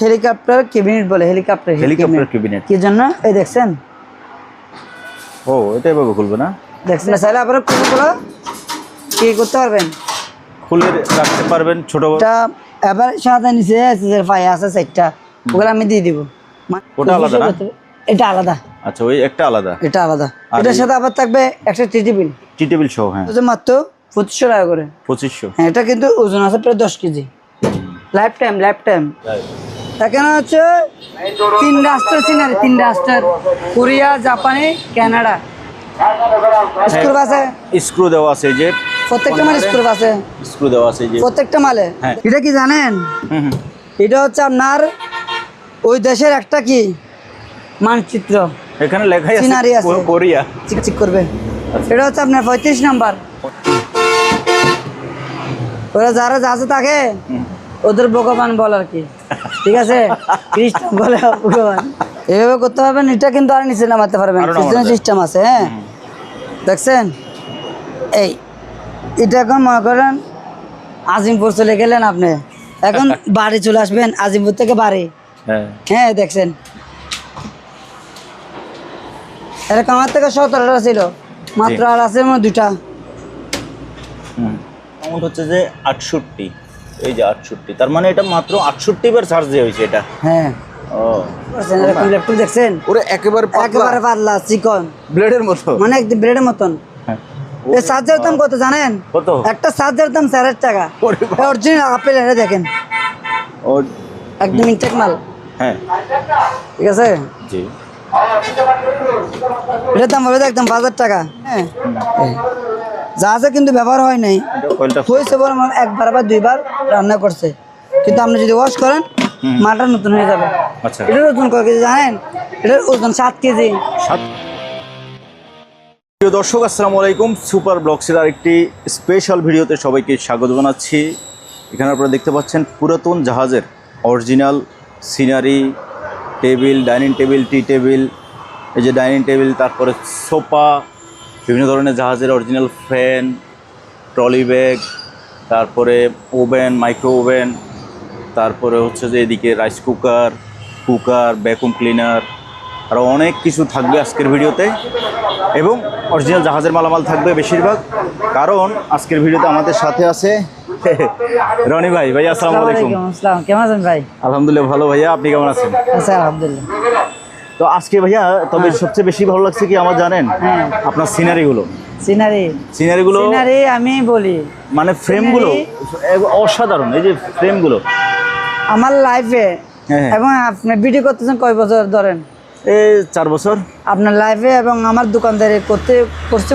Helicopter cabinet বলে, helicopter cabinet কি জন্য এই দেখছেন? ও এটা এভাবে খুলবে না? দেখছেন চাইলে আপনারা খুলে কি করতে পারবেন, খুলে রাখতে পারবেন ছোট। এটা এবার সাথে নিচে পায়ে আছে চারটা, ওগুলো আমি দিয়ে দিব। ওটা আলাদা না? এটা আলাদা। আচ্ছা ওই একটা আলাদা, এটা আলাদা। এটার সাথে আবার থাকবে একটা টি টেবিল সহ। হ্যাঁ মাত্র 2500 টাকা করে। 2500। হ্যাঁ এটা কিন্তু ওজন আছে প্রায় 10 কেজি। লাইফ টাইম এখানে হচ্ছে 3 রাষ্ট্রের সিনারি, 3 রাষ্ট্রের, কোরিয়া, জাপানি, কানাডা। স্ক্রু আছে, স্ক্রু দেওয়া আছে, যে প্রত্যেকটা মালে স্ক্রু দেওয়া আছে যে প্রত্যেকটা মালে। হ্যাঁ। এটা কি জানেন? এটা হচ্ছে আপনার ওই দেশের একটা কি মানচিত্র, এখানে লেখাই সিনারি আছে, কোরিয়া। চিক করবে। এটা হচ্ছে আপনার 35 নাম্বার। ওরা যারা আছে তাকে ওদের ভগবান বল আর কি, ঠিক আছে? খ্রিস্টান বলে ভগবান। এভাবে করতে পারবেন। এটা কিন্তু আর নিচে নামাতে পারবেন, সিস্টেম আছে। হ্যাঁ দেখছেন? এটা এখন মনে করেন আজিমপুর চলে গেলেন আপনি, এখন বাড়ি চলে আসবেন আজিমপুর থেকে বাড়ি। হ্যাঁ দেখছেন, এরকম আমার থেকে 17টা ছিল মাত্র, আর আছে আমার 2টা। আমার হচ্ছে যে 68, এই যে 68, তার মানে এটা মাত্র 68 বার চার্জ দিয়ে হয়েছে এটা। হ্যাঁ ও এরকম ল্যাপটপ দেখছেন? ওরে একেবারে পাতলা চিকন, ব্লেডের মতো, মানে একদম ব্লেডের মতন। এই চার্জারের দাম কত জানেন? কত? একটা চার্জারের দাম 4000 টাকা। অরিজিনাল আপেল, এটা দেখেন একদম ইনটেক মাল। হ্যাঁ ঠিক আছে, জি। এটার দাম হবে একদম 5000 টাকা। হ্যাঁ যা আছে কিন্তু ব্যবহার হয় নাই, হয়েছে বলে একবার বা 2বার রান্না করছে, কিন্তু আপনি যদি ওয়াশ করেন মালটা নতুন হয়ে যাবে। আচ্ছা এটার ওজন কত কেজি জানেন? এটার ওজন 7 কেজি। প্রিয় দর্শক আসসালামু আলাইকুম, সুপার ব্লগসের আরেকটি স্পেশাল ভিডিওতে সবাইকে স্বাগত জানাচ্ছি। এখানে আপনারা দেখতে পাচ্ছেন পুরাতন জাহাজের original scenery, table, dining table, tea table, এই যে ডাইনিং টেবিল, তারপরে সোফা, বিভিন্ন ধরনের জাহাজের অরিজিনাল ফ্যান, ট্রলি ব্যাগ, তারপরে ওভেন, মাইক্রো ওভেন, তারপরে হচ্ছে যে এদিকে রাইস কুকার, ভ্যাকুম ক্লিনার, আরও অনেক কিছু থাকবে আজকের ভিডিওতে। এবং অরিজিনাল জাহাজের মালামাল থাকবে বেশিরভাগ, কারণ আজকের ভিডিওতে আমাদের সাথে আছে রনি ভাই। ভাই আসসালামু আলাইকুম। কেমন আছেন ভাই? আলহামদুলিল্লাহ ভালো ভাইয়া, আপনি কেমন আছেন? আলহামদুলিল্লাহ। তো আজকে ভাইয়া তবে সবচেয়ে বেশি ভালো লাগছে কি আমার জানেন? আপনার সিনারিগুলো আমি বলি, মানে ফ্রেমগুলো অসাধারণ। এই যে ফ্রেমগুলো আমার লাইফে, এবং আপনি ভিডিও করতেছেন কয় বছর ধরেন? এই 4 বছর আপনার লাইফে এবং আমার দোকানদারি করতে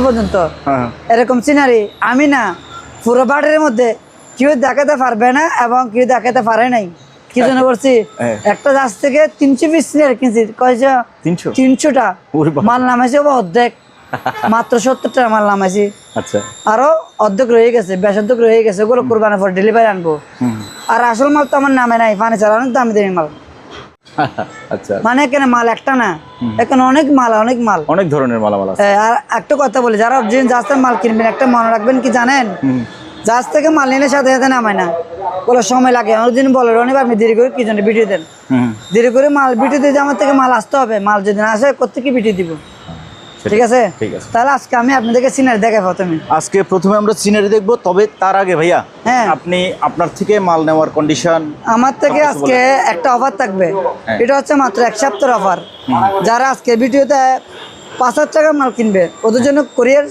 পর্যন্ত এরকম সিনারি আমি না, পুরো বাড়ির মধ্যে কেউ দেখাতে পারবে না এবং কেউ দেখাতে পারে নাই। কি জন্য করছি? একটা গাছ থেকে 300 পিস সিনারি কিনছি। কয়টা? 300টা মাল নামাইছি, অর্ধেক মাত্র 70টা মাল নামাইছি। আচ্ছা, আরো অর্ধেক রয়ে গেছে, বেশ অর্ধেক রয়ে গেছে, ওগুলো কোরবানের পর ডেলিভারি আনবো। আর আসল মাল তো আমার নামে নাই, ফার্নিচার অনেক দামি দামি মাল। আচ্ছা, মানে এখানে মাল একটা না, এখানে অনেক মাল, অনেক ধরনের মালামাল আছে। আর একটা কথা বলি, যারা জাহাজের মাল কিনবেন একটা মনে রাখবেন কি জানেন? জাহাজ থেকে মাল নিলে সাথে সাথে নামায় না, বলে সময় লাগে। অনেকদিন বলে রনিবা আপনি দেরি করে কি জন্য ভিডিও দেন, দেরি করে মাল ভিডিও দিয়ে আমার থেকে মাল আসতে হবে, মাল যদি না আসে কোথেকে ভিডিও দিব? ঠিক আছে, তাহলে আজকে আমি আপনাদেরকে সিনারি দেখাই। প্রথমে আমরা সিনারি দেখবো, তবে তার আগে ভাইয়া আপনি আপনার থেকে মাল নেওয়ার কন্ডিশন। আমার থেকে আজকে একটা অফার থাকবে, এটা হচ্ছে মাত্র 1 সপ্তাহের অফার। যারা আজকে ভিডিওতে 5000 টাকা মাল কিনবে ওদের জন্য কোরিয়ার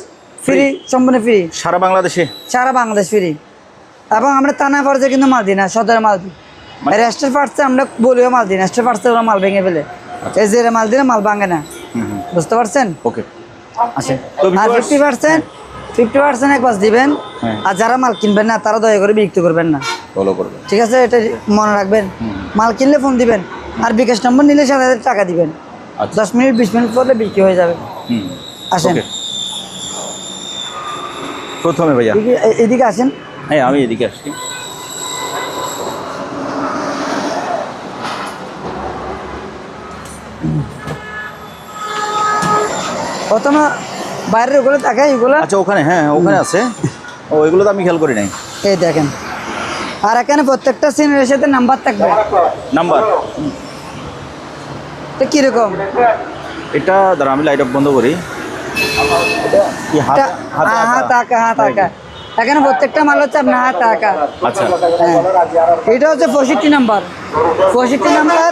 ফ্রি, সম্পূর্ণ ফ্রি, সারা বাংলাদেশ ফ্রি। এবং আমরা টানা পার্সে কিন্তু মাল দিই না, সদরে মাল দিই। রেস্টের পার্সে আমরা বলিও মাল দিই, রেস্টের পার্সে ওরা মাল ভেঙে ফেলে, এই যে মাল দিলে মাল ভাঙে না, বুঝতে পারছেন? ওকে আচ্ছা, আর 50% একবার দিবেন। আর যারা মাল কিনবেন না তারা দয়া করে বিক্রি করবেন না, ফলো করবেন, ঠিক আছে? এটা মনে রাখবেন। মাল কিনলে ফোন দিবেন, আর বিকাশ নম্বর নিলে 7000 টাকা দিবেন। 10 মিনিট 20 মিনিট পরে বিক্রি হয়ে যাবে। আসেন প্রথমে ভাইয়া এদিকে আসেন। হ্যাঁ আমি এদিকে আসছি। প্রথমে বাইরের ওগুলো দেখাই, এগুলো আচ্ছা ওখানে, হ্যাঁ ওখানে আছে, ও এগুলো তো আমি খেয়াল করি নাই। এই দেখেন আর এখানে প্রত্যেকটা সিনারির সাথে নাম্বার থাকবে। নাম্বার এটা কিরকম? এটা দাঁড়া আমি লাইট অফ বন্ধ করি। কি হাত এটা হাত আঁকা, হাত আঁকা। এখানে প্রত্যেকটা মাল হচ্ছে আপনার হাত আঁকা। আচ্ছা হ্যাঁ, এটা হচ্ছে 65 নাম্বার। 65 নাম্বার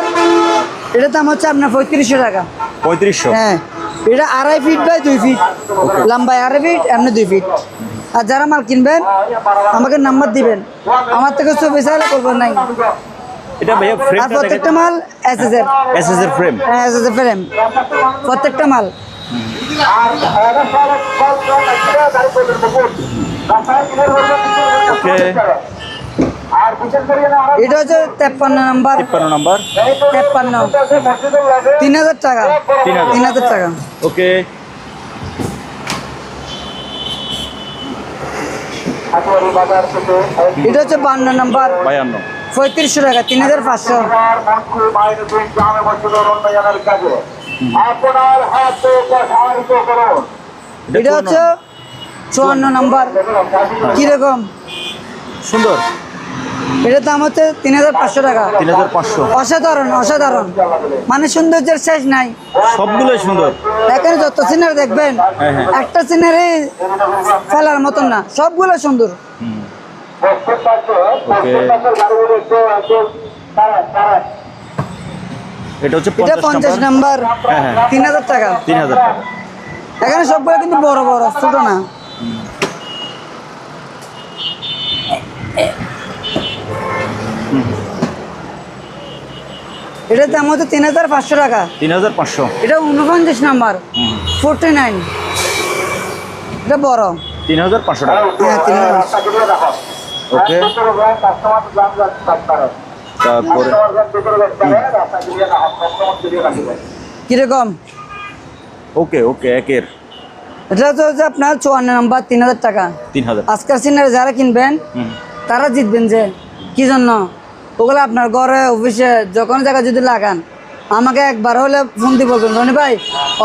এটার দাম হচ্ছে আপনার 3500 টাকা। 3500। হ্যাঁ, এটা 2.5 ফিট বাই 2 ফিট লম্বায়, 2.5 ফিট এমনি 2 ফিট। আর যারা মাল কিনবেন আমাকে নাম্বার দিবেন, আমার থেকে ছবি চাইলে করবেন নাই। এটা ভাইয়া আর ফ্রেমটা প্রত্যেকটা মাল এসএস এর, এসএস এর ফ্রেম। হ্যাঁ এসএস এর ফ্রেম প্রত্যেকটা মাল। ওকে, এটা হচ্ছে 53 নাম্বার। 53 নাম্বার। 53 3000 টাকা। 3000 টাকা। ওকে, এটা হচ্ছে 52 নাম্বার। 52। 3500 টাকা। 3500। এটা হচ্ছে 54 নাম্বার। কিরকম? সুন্দর। এটার দাম হচ্ছে 3500 টাকা। 3500। অসাধারণ, অসাধারণ, মানে সৌন্দর্যের শেষ নাই। সবগুলোই সুন্দর। এখানে যত সিনারি দেখবেন হ্যাঁ, হ্যাঁ। একটা সিনারি ফেলার মতন না, সবগুলো সুন্দর। ওকে, এটা হচ্ছে এটা 50 নাম্বার। হ্যাঁ, হ্যাঁ। 3000 টাকা। 3000 টাকা। এখানে সবগুলো কিন্তু বড় বড়, ছোট না। এটার দাম হচ্ছে 3500 টাকা। 3500। এটা 49 নাম্বার। 49। এটা বড়। 3500 টাকা। হ্যাঁ 3500। ওকে, তারপরে কিরকম? ওকে ওকে, একের এটা তো হচ্ছে আপনার 54 নাম্বার। 3000 টাকা। 3000। আজকের সিনারি যারা কিনবেন তারা জিতবেন। যে কি জন্য? ওগুলো আপনার ঘরে, অফিসে, যখন জায়গায় যদি লাগান আমাকে একবার হলে ফোন দিয়ে বলবেন, রনি ভাই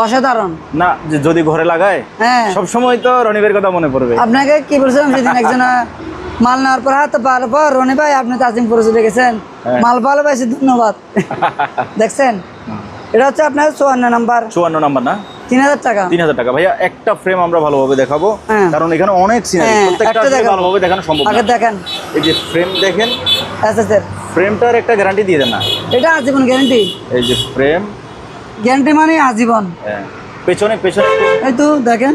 অসাধারণ। না, যদি ঘরে লাগায় হ্যাঁ, সব সময় তো রনিবের কথা মনে পড়বে। আপনাকে কি বলছিলাম সেদিন, একজন মাল নেওয়ার পর হাতে পাওয়ার পর, রনি ভাই আপনি তো আজিমপুরে চলে গেছেন, হ্যাঁ। মাল ভালোবাসি, ধন্যবাদ। দেখছেন? এটা হচ্ছে আপনার 54 নাম্বার। 54 নাম্বার না? 3000 টাকা। 3000 টাকা। ভাইয়া একটা ফ্রেম আমরা ভালোভাবে দেখাবো, হ্যাঁ। কারণ এখানে অনেক সিনারি, হ্যাঁ, প্রত্যেকটা একটা আসলে দেখাবো। ভালোভাবে দেখানো সম্ভব আগে না। দেখেন এই যে ফ্রেম দেখেন, এসএস এর। ফ্রেমটার একটা গ্যারান্টি দিয়ে দেন না। এটা আজীবন গ্যারান্টি। এই যে ফ্রেম, গ্যারান্টি মানে আজীবন। হ্যাঁ, পেছনে পেছনে এই তো দেখেন,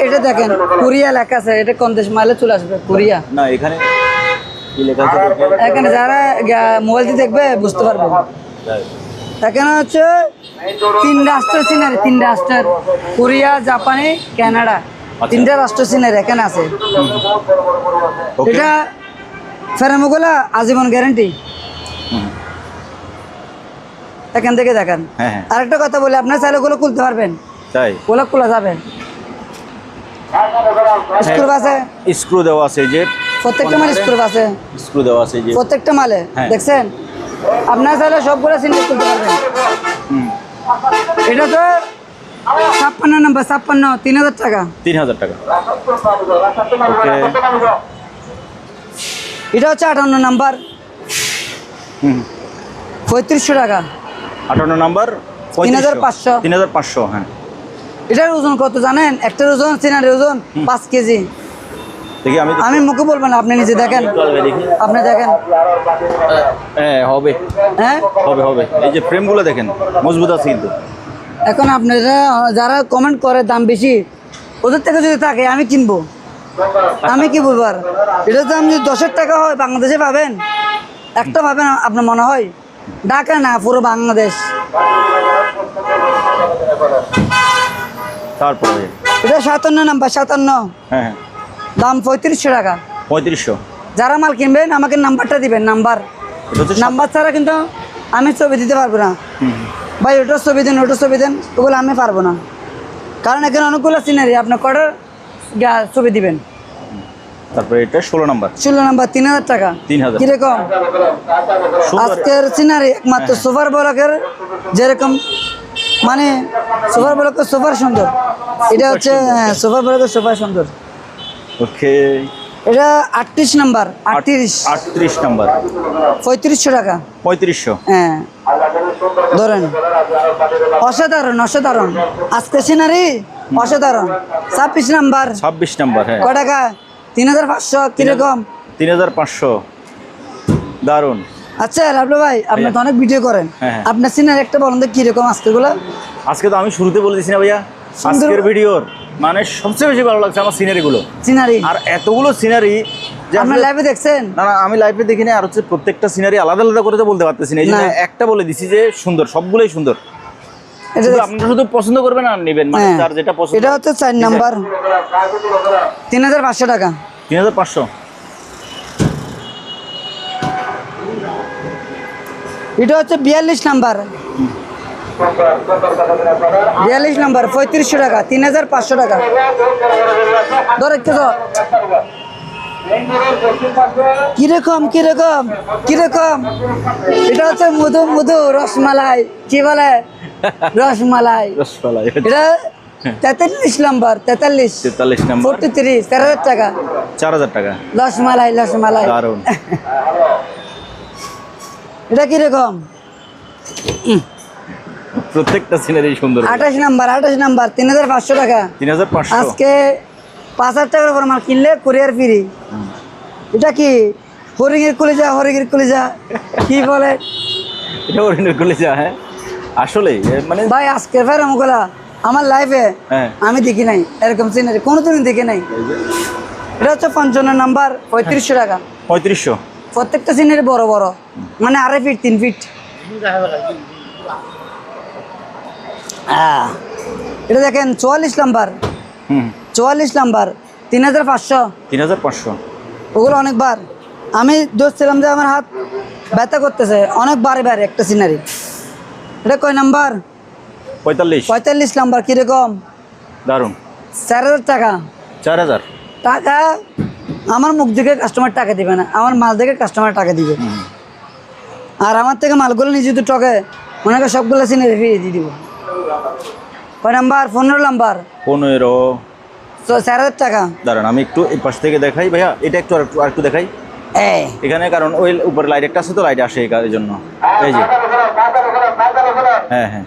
এটা দেখেন কোরিয়া লেখা আছে। এটা কোন দেশ? মালে চলে আসবে কোরিয়া। না, এখানে কি লেখা আছে দেখেন। এখানে যারা মোবাইল দিয়ে দেখবে বুঝতে পারবে। এখানে হচ্ছে 3 রাষ্ট্রের সিনারি, 3 রাষ্ট্রের, কোরিয়া, জাপানি, কানাডা, 3টা রাষ্ট্র সিনারি এখানে আছে। ওকে, এটা ফেরামোগুলা আজীবন গ্যারান্টি। এখান থেকে দেখেন। হ্যাঁ হ্যাঁ, আরেকটা কথা বলি, আপনার চাইলে ওগুলো খুলতে পারবেন, তাই ওগুলো খোলা যাবে। স্ক্রু আছে, স্ক্রু দেওয়া আছে, এই যে প্রত্যেকটা মালে স্ক্রু আছে, স্ক্রু দেওয়া আছে, এই যে প্রত্যেকটা মালে। হ্যাঁ। দেখছেন? আপনার চাইলে সবগুলো সিনারি খুলতে পারবেন। হুম, এটা তো 56 নাম্বার। 56, 3000 টাকা। 3000 টাকা। ওকে, এটা হচ্ছে 58 নাম্বার। হুম, 3500 টাকা। 58 নাম্বার 3500। 3500, হ্যাঁ। এটার ওজন কত জানেন? একটার ওজন, সিনারির ওজন 5 কেজি। দেখি আমি মুখে বলবো না, আপনি নিজে দেখেন, দেখি। আপনি দেখেন। হ্যাঁ, হবে হ্যাঁ, হবে হবে। এই যে ফ্রেমগুলো দেখেন, মজবুত আছে কিন্তু। এখন আপনারা যারা কমেন্ট করে দাম বেশি, ওদের থেকে যদি থাকে আমি কিনবো, আমি কি বলবো আর? এটা দাম যদি 10 টাকা হয় বাংলাদেশে পাবেন, একটা পাবেন আপনার মনে হয়? ঢাকা না, পুরো বাংলাদেশ। তারপরে এটা 57 নাম্বার। 57, হ্যাঁ হ্যাঁ, দাম 3500 টাকা। 3500। যারা মাল কিনবেন আমাকে নাম্বারটা দিবেন, নাম্বার। এটা হচ্ছে নাম্বার ছাড়া কিন্তু আমি ছবি দিতে পারবো না। ভাই ওটার ছবি দেন, ওটার ছবি দেন, ওগুলো আমি পারবো না, কারণ এখানে অনেকগুলো সিনারি, আপনার কটার ছবি দিবেন। তারপরে এটা 16 নাম্বার। 16 নাম্বার 3000 টাকা। 3000। কিরকম? আজকের সিনারি একমাত্র সুপার ব্লকের যেরকম, মানে সুপার ব্লকের সুপার সুন্দর। এটা হচ্ছে সুপার ব্লকের সুপার সুন্দর। ওকে, এটা 38 নাম্বার, 38 38 নাম্বার, 3500 টাকা। 3500। হ্যাঁ ধরেন, অসাধারণ অসাধারণ আজকে সিনারি, অসাধারণ। 26 নাম্বার, 26 নাম্বার, হ্যাঁ, কয় টাকা? 3500। কিরকম? 3500। দারুন। আচ্ছা রাবলু ভাই, আপনি তো অনেক ভিডিও করেন, হ্যাঁ। আপনার সিনারি একটা বলেন তো কিরকম আজকেগুলো? আজকে তো আমি শুরুতে বলে দিছি না ভাইয়া, সুন্দর। আজকের ভিডিওর মানে সবচেয়ে বেশি ভালো লাগছে আমার সিনারিগুলো। সিনারি আর এতগুলো সিনারি যে আপনার আসলে- লাইভে দেখছেন? না না, আমি লাইভে দেখি না, আর হচ্ছে প্রত্যেকটা সিনারি আলাদা আলাদা করে তো বলতে পারতেছি না, এই জন্য না। একটা বলে দিছি যে সুন্দর, সবগুলোই সুন্দর। এটা শুধু আপনারা শুধু পছন্দ করবেন আর নেবেন, মানে হ্যাঁ। যার যেটা পছন্দ। এটা হচ্ছে 4 নাম্বার, 3500 টাকা। 3500। এটা হচ্ছে 42 নাম্বার, 42 নাম্বার, 3500 টাকা, 3500 টাকা। ধর একটু ধর। কিরকম কিরকম কিরকম? এটা হচ্ছে মধু মধু রসমালাই, কি বলে রসমালাই। রসমালাই। এটা 43 নাম্বার, 43 43 নাম্বার, 43, 4000 টাকা। 4000 টাকা। রসমালাই রসমালাই। দারুন। এটা কিরকম? প্রত্যেকটা সিনারি সুন্দর। 28 নাম্বার, 28 নাম্বার, 3500 টাকা। 3500। আজকে 5000 টাকার উপর মাল কিনলে কুরিয়ার ফ্রি। এটা কি হরিণের কলিজা, হরিণের কলিজা কি বলে? এটা অরিজিনাল কলিজা। হ্যাঁ আসলে মানে ভাই আজকে ফের আমগুলা আমার লাইফে হ্যাঁ। আমি দেখি নাই এরকম সিনারি, কোনোদিন দেখি নাই। এটা হচ্ছে 55 নাম্বার, 3500 টাকা। 3500। প্রত্যেকটা সিনারি বড় বড়, মানে 2.5 ফিট 3 ফিট। এটা দেখেন 44 নাম্বার, হুম, 44 নাম্বার, 3500। 3500। ওগুলো অনেকবার আমি ধরছিলাম যে আমার হাত ব্যথা করতেছে, অনেক বারে বারে একটা সিনারি। এটা কয় নাম্বার? 45। 45 নাম্বার। কিরকম? দারুন। 4000 টাকা। 4000। টাকা আমার মুখ দেখে কাস্টমার টাকা দিবে না, আমার মাল দেখে কাস্টমার টাকা দিবে। আর আমার থেকে মালগুলো নিজে তো টকে, মনে করে সবগুলো সিনারি ফিরিয়ে দিয়ে দিব। কয় নাম্বার? 15 নাম্বার, 15। 4000 টাকা। দাঁড়ান আমি একটু এই পাশ থেকে দেখাই ভাইয়া, এটা একটু আর একটু দেখাই এখানে, কারণ ওই উপরে লাইট একটা আছে তো, লাইট আসে এই জন্য। এই যে হ্যাঁ হ্যাঁ,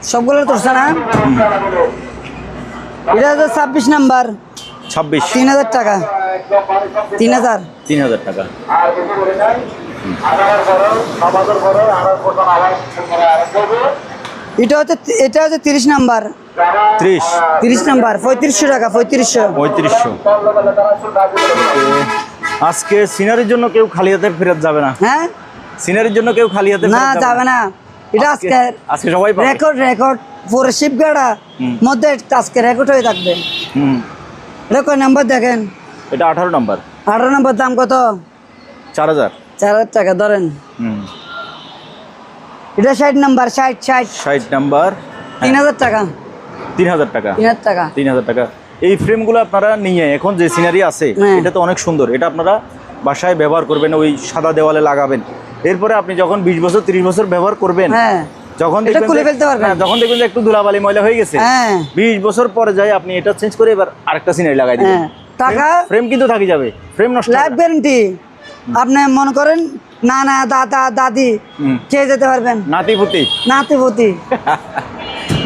সবগুলো তুলছে না? এটা হচ্ছে 26 নাম্বার, 26। 3000 টাকা। 3000। 3000 টাকা। এটা হচ্ছে 30 নাম্বার, 30। 30 নাম্বার, 3500 টাকা। 3500। 3500। আজকে সিনারির জন্য কেউ খালি হাতে ফেরত যাবে না। হ্যাঁ সিনারির জন্য কেউ খালি হাতে না ফেরত যাবে না। এটা আজকে আজকে সবাই পাবে। রেকর্ড রেকর্ড পুরো শিপগাড়া মধ্যে আজকে রেকর্ড হয়ে থাকবে। হুম, এটা কয় নাম্বার দেখেন? এটা 18 নাম্বার, 18 নাম্বার। দাম কত? 4000। 4000 টাকা ধরেন। হুম, এটা 60 নাম্বার, 60 60 নাম্বার, 3000 টাকা। 3000 টাকা। 3000 টাকা। 3000 টাকা। এই ফ্রেমগুলো আপনারা নিয়ে এখন যে সিনারি আছে হ্যাঁ। এটা তো অনেক সুন্দর, এটা আপনারা বাসায় ব্যবহার করবেন, ওই সাদা দেওয়ালে লাগাবেন। এরপরে আপনি যখন 20 বছর 30 বছর ব্যবহার করবেন, হ্যাঁ যখন এটা দেখবেন খুলে ফেলতে পারবেন। হ্যাঁ, যখন দেখবেন যে একটু ধুলাবালি ময়লা হয়ে গেছে, হ্যাঁ 20 বছর পরে যাই আপনি এটা চেঞ্জ করে এবার আরেকটা সিনারি লাগাই দিবেন। হ্যাঁ। টাকা ফ্রেম কিন্তু থাকি যাবে, ফ্রেম নষ্ট হবে লাইফ না। গ্যারান্টি। আপনি মনে করেন না না দাদা দাদি হুম। খেয়ে যেতে পারবেন, নাতিপুতি। নাতিপতি।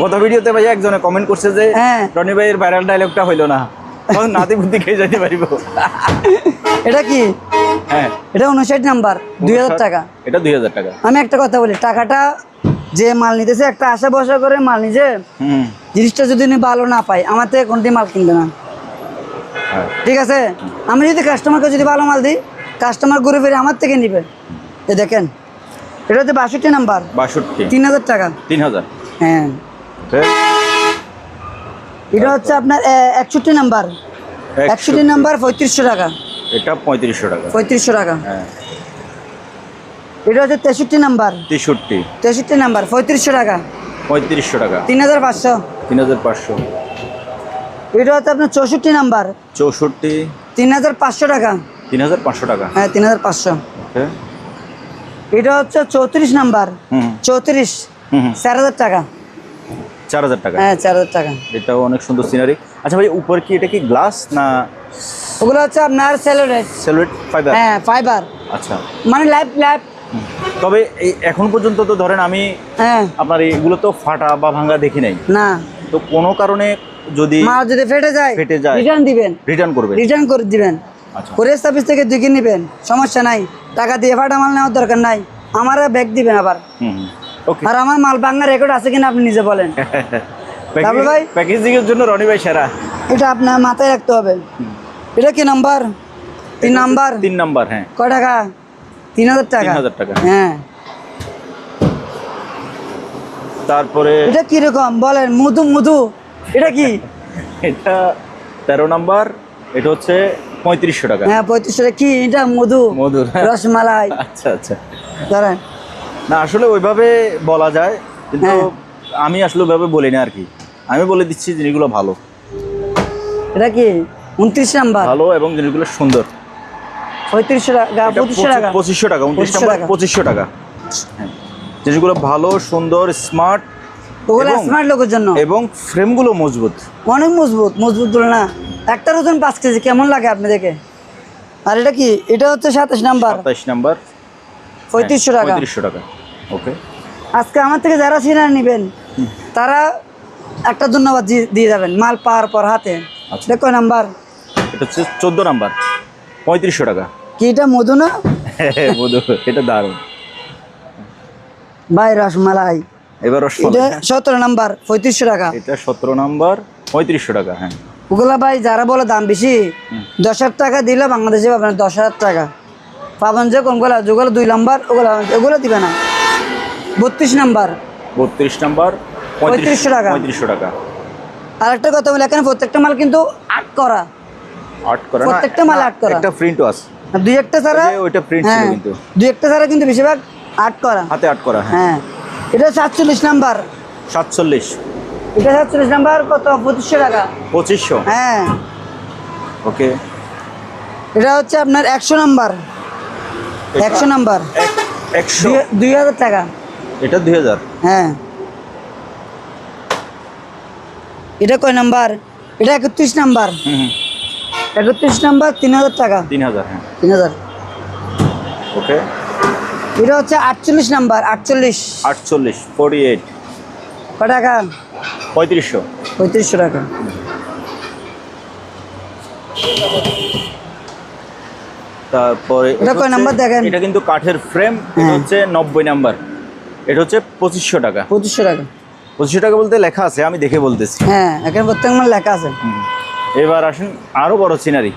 গত ভিডিওতে ভাই একজনে কমেন্ট করছে যে হ্যাঁ। রনি ভাইয়ের ভাইরাল ডায়লগটা হইলো না, নাতিপুতি খেয়ে যেতে পারিব। এটা কি? হ্যাঁ, এটা 59 নাম্বার, 2000 টাকা। এটা 2000 টাকা। আমি একটা কথা বলি, টাকাটা যে মাল নিতেছে একটা আশা ভরসা করে মাল নিজে, হুম, জিনিসটা যদি উনি ভালো না পায় আমার থেকে কোনটি মাল কিনবে না। হ্যাঁ। ঠিক আছে, আমি যদি কাস্টমারকে যদি ভালো মাল দিই, কাস্টমার ঘুরে ফিরে আমার থেকে নিবে। এই দেখেন এটা হচ্ছে 62 নাম্বার, 62। 3000 টাকা। 3000। হ্যাঁ এটা হচ্ছে আপনার 61 নাম্বার, 61 নাম্বার, 3500 টাকা। এটা 3500 টাকা। 3500 টাকা। হ্যাঁ, এটা হচ্ছে 63 নাম্বার, 63। 63 নাম্বার, 3500 টাকা। 3500 টাকা। 3500। 3500। এটা হচ্ছে আপনার 64 নাম্বার, 64। 3500 টাকা। 3500 টাকা। হ্যাঁ 3500। হ্যাঁ। এটা হচ্ছে 34 নাম্বার, হুম 34, হুম হুম। 4000 টাকা। 4000 টাকা। হ্যাঁ 4000 টাকা। এটাও অনেক সুন্দর সিনারি। আচ্ছা ভাই, উপর কি এটা কি গ্লাস না ওগুলো হচ্ছে আপনার সেলুলোয়েড। সেলুলোয়েড ফাইবার? হ্যাঁ, ফাইবার, আচ্ছা। মানে লাইফ লাইফ। তবে এই এখন পর্যন্ত তো ধরেন আমি হ্যাঁ, আপনার এগুলো তো ফাটা বা ভাঙা দেখি নাই, না। তো কোনো কারণে যদি মাল যদি ফেটে যায় রিটার্ন দিবেন, রিটার্ন করবে? রিটার্ন করে দিবেন। আচ্ছা। কোরিয়ার সার্ভিস থেকে দেখে নেবেন, সমস্যা নাই। টাকা দিয়ে ফাটা মাল নেওয়ার দরকার নাই, আমার ব্যাগ দিবেন আবার। ওকে। আর আমার মাল ভাঙার রেকর্ড আছে কিনা আপনি নিজে বলেন। তারপর ভাই প্যাকেজিং এর জন্য রনি ভাই সেরা। এটা আপনার মাথায় রাখতে হবে। এটা কি নাম্বার? 3 নাম্বার। 3 নাম্বার, হ্যাঁ। কয় টাকা? 3000 টাকা। 3000 টাকা। হ্যাঁ। তারপরে এটা কি রকম বলেন? মধু মধু, এটা কি? এটা 13 নাম্বার, এটা হচ্ছে 3500 টাকা। হ্যাঁ, 3500 টাকা। কি এটা? মধু, মধুর রসমালাই। আচ্ছা আচ্ছা। ধরেন না, আসলে ওইভাবে বলা যায়, কিন্তু হ্যাঁ। আমি আসলে ওইভাবে বলি না আর কি। আমি বলে দিচ্ছি জিনিসগুলো ভালো, এটা কি 29 নাম্বার, ভালো এবং জিনিসগুলো সুন্দর। 3500 টাকা, 2500 টাকা, 2500 টাকা, 29 2500 নাম্বার টাকা। 2500 টাকা। হ্যাঁ, জিনিসগুলো ভালো, সুন্দর, স্মার্ট, ওগুলো স্মার্ট লোকের জন্য। এবং ফ্রেমগুলো মজবুত, অনেক মজবুত। মজবুত বলে না, একটার ওজন 5 কেজি। কেমন লাগে আপনি দেখে? আর এটা কি? এটা হচ্ছে 27 নাম্বার, 27 নাম্বার, 3500 টাকা। 3500 টাকা। ওকে। আজকে আমার থেকে যারা সিনার নেবেন তারা একটা ধন্যবাদ দিয়ে যাবেন মাল পাওয়ার পর হাতে। আচ্ছা। এটা কয় নাম্বার? এটা হচ্ছে 14 নাম্বার, 3500 টাকা। কি এটা মধু না মধু, এটা দারুণ ভাই? রসমালাই। এবার এটা রসমালাই, 17 নাম্বার, 3500 টাকা। এটা 17 নাম্বার, 3500 টাকা। হ্যাঁ, ওগুলা ভাই যারা বলে দাম বেশি, 10,000 টাকা দিলে বাংলাদেশে পাবেন 10,000 টাকা পাবেন। যে কোনগুলা যেগুলো 2 নাম্বার ওগুলো দিবে না। 32 নাম্বার, 32 নাম্বার, 3500 টাকা। 3500 টাকা। আর একটা কথা বলি, এখানে প্রত্যেকটা মাল কিন্তু আর্ট করা, আর্ট করা না, প্রত্যেকটা মাল আর্ট করা। একটা প্রিন্টও আছে, আর দুই একটা ছাড়া, ওই যে ওইটা print ছিল হ্যাঁ, কিন্তু। দুই একটা ছাড়া কিন্তু বেশিরভাগ আর্ট করা। হাতে আর্ট করা। হ্যাঁ, হ্যাঁ, এটা 47 নাম্বার, 47, এটা 47 নাম্বার। কত? 2500 টাকা। 2500। হ্যাঁ। ওকে। এটা হচ্ছে আপনার 100 নাম্বার, 100 নাম্বার, 100, 2000 টাকা। এটা 2000। হ্যাঁ। এটা কয় নাম্বার? এটা 31 নাম্বার, 31 নাম্বার, 3000 টাকা। 3000, হ্যাঁ। 3000। ওকে। এটা হচ্ছে 48 নাম্বার, 48। 48, 48, কয় টাকা? 3500। 3500 টাকা। তারপরে এটা কয় নাম্বার দেখেন? এটা কিন্তু কাঠের ফ্রেম, এটা হচ্ছে 90 নাম্বার, এটা হচ্ছে 2500 টাকা। 2500 টাকা। 2500 টাকা বলতে লেখা আছে, আমি দেখে বলতেছি। হ্যাঁ, এখানে প্রত্যেক মাল লেখা আছে। এবার আসেন আরো বড় সিনারি।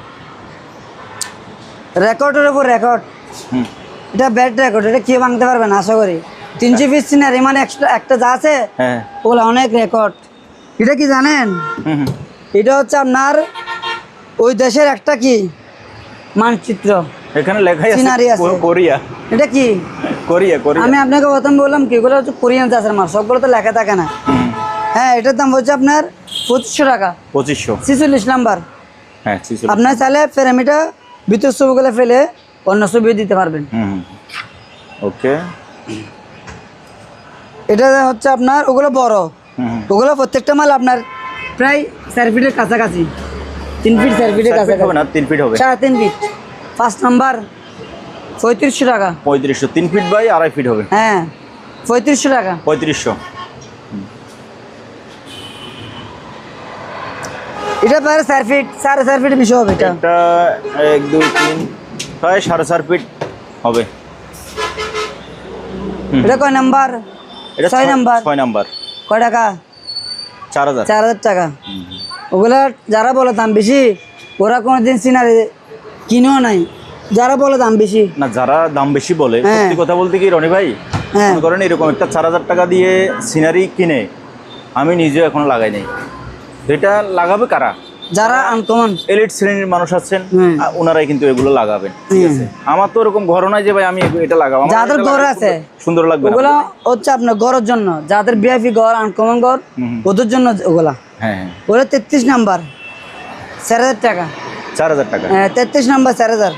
রেকর্ডের উপর রেকর্ড। এটা ব্যাড রেকর্ড, এটা কেউ ভাঙতে পারবে না আশা করি। 300 পিস সিনারি মানে একটা যা আছে, হ্যাঁ। ওগুলো অনেক রেকর্ড। এটা কি জানেন? এটা হচ্ছে আপনার ওই দেশের একটা কি মানচিত্র, এখানে লেখাই সিনারি আছে আছে। কোরিয়া। এটা কি? Korea, Korea. আমি আপনাকে প্রথম বললাম কি এগুলো হচ্ছে কোরিয়ান চাষের মাল, সবগুলো তো লেখা থাকে না। হ্যাঁ, এটার দাম হচ্ছে আপনার 2500 টাকা। 2500, 46 নাম্বার। হ্যাঁ। 46। আপনার চাইলে প্যারামিটা ভিতর ছবিগুলো ফেলে অন্য ছবি দিতে পারবেন। ওকে। এটা হচ্ছে আপনার ওগুলো বড়, ওগুলো প্রত্যেকটা মাল আপনার প্রায় 4 ফিটের কাছাকাছি, 3 ফিট 4 ফিটের 4 ফিট হবে কাছাকাছি, না, 3 ফিট হবে। 3.5 ফিট। 5 নাম্বার, 3500 টাকা। 3500, 3 ফিট বাই 2.5 ফিট হবে। হ্যাঁ, 3500 টাকা। 3500। এটা প্রায় 4 ফিট, 4.5 ফিট বেশি হবে। এটা এটা 1 2 3 প্রায় 4.5 ফিট হবে। এটা কয় নাম্বার? এটা 6 নাম্বার। 6 নাম্বার। কয় টাকা? 4000। 4000 টাকা। ওগুলা যারা বলে দাম বেশি, ওরা কোনোদিন সিনারি কিনেও নাই। যারা বলে দাম বেশি, না, যারা দাম বেশি বলে, হ্যাঁ। সত্যি কথা বলতে কি রনি ভাই, হ্যাঁ। মনে করেন এরকম একটা 4000 টাকা দিয়ে সিনারি কিনে আমি নিজেও এখনো লাগাই নাই। এটা লাগাবে কারা? যারা আনকমন এলিট শ্রেণীর মানুষ আছেন, ওনারাই কিন্তু এগুলো লাগাবেন। ঠিক আছে, আমার তো ওরকম ঘর নাই যে ভাই আমি এটা লাগাবো। আমার যাদের এটা ঘর লাগালে আছে, সুন্দর লাগবে না। ওগুলা হচ্ছে আপনার ঘরের জন্য, যাদের ভিআইপি ঘর, আনকমন ঘর, ওদের জন্য ওগুলা। হ্যাঁ, ওগুলা 33 নাম্বার, 4000 টাকা। 4000 টাকা। হ্যাঁ, 33 নাম্বার, 4000।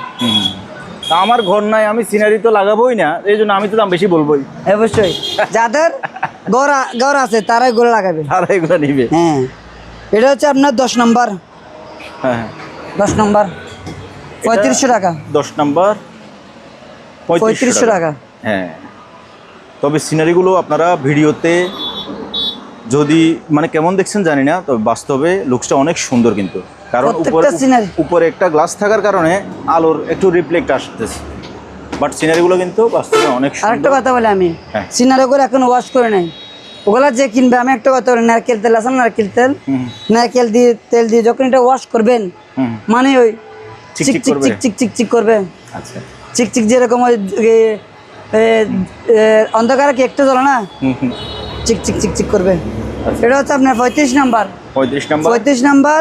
তা আমার ঘর নাই, আমি সিনারি তো লাগাবোই না, এই জন্য আমি তো দাম বেশি বলবোই। অবশ্যই যাদের ঘর আছে তারা এগুলো লাগাবে। তারা এগুলো নিবে। হ্যাঁ, এটা হচ্ছে আপনার 10 নম্বর, হ্যাঁ হ্যাঁ 10 নম্বর 3500 টাকা। 10 নাম্বার 3500 টাকা। হ্যাঁ, তবে সিনারিগুলো আপনারা ভিডিওতে যদি মানে কেমন দেখছেন জানি না, তবে বাস্তবে লুকসটা অনেক সুন্দর কিন্তু, কারণ প্রত্যেকটা scenery। উপরে একটা গ্লাস থাকার কারণে আলোর একটু রিফ্লেক্ট আসতেছে, বাট সিনারিগুলো কিন্তু বাস্তবে অনেক আর একটা সুন্দর। কথা বলে আমি, হ্যাঁ। সিনারি করে এখন ওয়াশ করে নাই, ওগুলা যে কিনবে, আমি একটা কথা বলি, নারকেল তেল আছে না, নারকেল তেল, হুম নারকেল দিয়ে তেল দিয়ে যখন এটা ওয়াশ করবেন, হুম মানে ওই চিকচিক চিক চিক করবে। চিক চিক চিক চিক করবে, আচ্ছা চিক চিক যেরকম ওই অন্ধকারে কি একটু জ্বলে না, হুম চিক চিক চিক চিক করবে। আচ্ছা। এটা হচ্ছে আপনার 35 নাম্বার, 35 নাম্বার 35 নাম্বার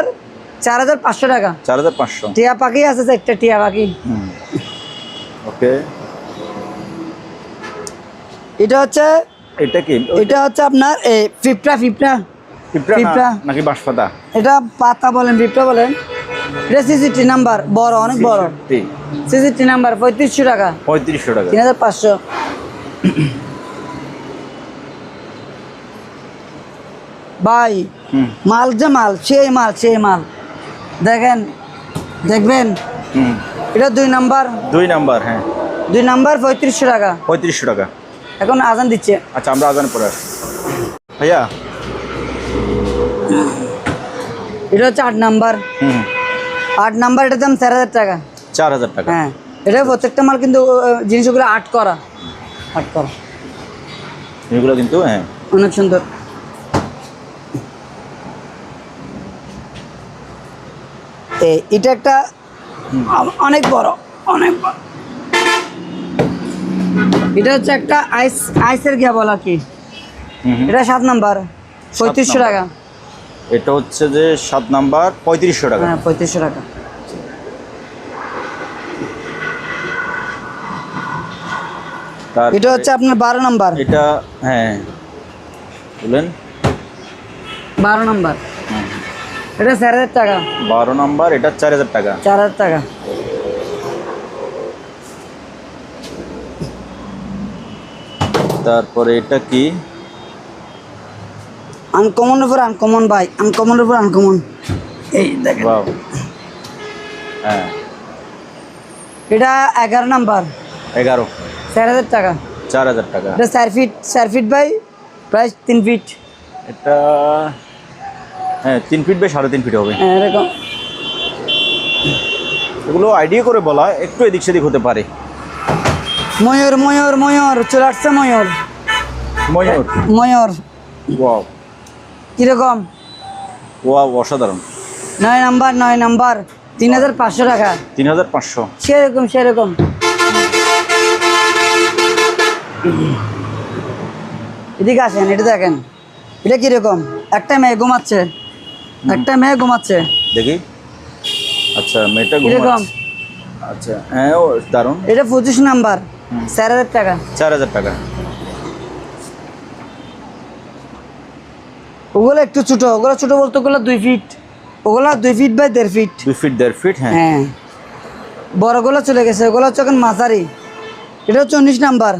4500 টাকা। 4500। টিয়া পাখি আছে, একটা টিয়া পাখি। ওকে, এটা হচ্ছে এটা কি আপনার ফিফটা ফিফটা পিঁপড়া পিঁপড়া। নাকি বাঁশপাতা? এটা পাতা বলেন, ফিফটা বলেন। এটা সিসিটি নাম্বার, বড়, অনেক বড়। সিসিটি নাম্বার 3500 টাকা, 3500 টাকা। 3500। ভাই হুম মাল যে মাল, সেই মাল, সেই মাল দেখেন, দেখবেন। হুম এটা 2 নাম্বার, 2 নাম্বার, হ্যাঁ 2 নাম্বার 3500 টাকা। 3500 টাকা। এখন আজান দিচ্ছে। আচ্ছা, আমরা আজান পরে আসছি ভাইয়া। এটা হচ্ছে 8 নাম্বার, হুম 8 নাম্বার, এটার দাম 4000 টাকা। 4000 টাকা। হ্যাঁ, এটা প্রত্যেকটা মাল কিন্তু জিনিসগুলো আর্ট করা, আর্ট করা, এগুলো কিন্তু হ্যাঁ অনেক সুন্দর। এটা একটা অনেক বড়, অনেক বড়। এটা হচ্ছে একটা আইসের গিয়া বলা কি, এটা 7 নাম্বার 3500 টাকা। এটা হচ্ছে যে 7 নাম্বার 3500 টাকা। হ্যাঁ 3500 টাকা। তারপরে এটা হচ্ছে আপনার 12 নাম্বার, এটা হ্যাঁ বলেন 12 নাম্বার, এটা 4000 টাকা। 12 নাম্বার, এটা 4000 টাকা। 4000 টাকা। তারপরে এটা কি? আনকমনের উপর আনকমন ভাই, আনকমনের উপর আনকমন। এই দেখেন, বাহ, হ্যাঁ এটা 11 নাম্বার, 11 4000 টাকা। 4000 টাকা। এটা 4 ফিট বাই প্রায় 3 ফিট। এটা হ্যাঁ 3 ফিট বাই 3.5 ফিট হবে। হ্যাঁ, এরকম। এগুলো আইডিয়া করে বলা, একটু এদিক সেদিক হতে পারে। ময়ূর ময়ূর ময়ূর চলে আসছে, ময়ূর ময়ূর, ময়ূর ওয়াও কিরকম? ওয়াও, অসাধারণ। 9 নাম্বার, 9 নাম্বার 3500 টাকা। 3500। সেরকম সেরকম। এদিকে আসেন, এটা দেখেন, এটা কিরকম? একটা মেয়ে ঘুমাচ্ছে, একটা মেয়ে ঘুমাচ্ছে, দেখি। আচ্ছা, মেয়েটা কিরকম? ঘুমাচ্ছে। আচ্ছা হ্যাঁ, ও দারুণ। এটা 25 নাম্বার 4000 টাকা। 4000 টাকা। ওগুলো একটু ছোট, ওগুলো ছোট বলতে ওগুলো 2 ফিট, ওগুলো 2 feet by 1.5 feet. 2 feet 1.5 feet, হ্যাঁ। হ্যাঁ, বড়গুলো চলে গেছে, ওগুলো হচ্ছে এখন মাঝারি। এটা হচ্ছে 19 নাম্বার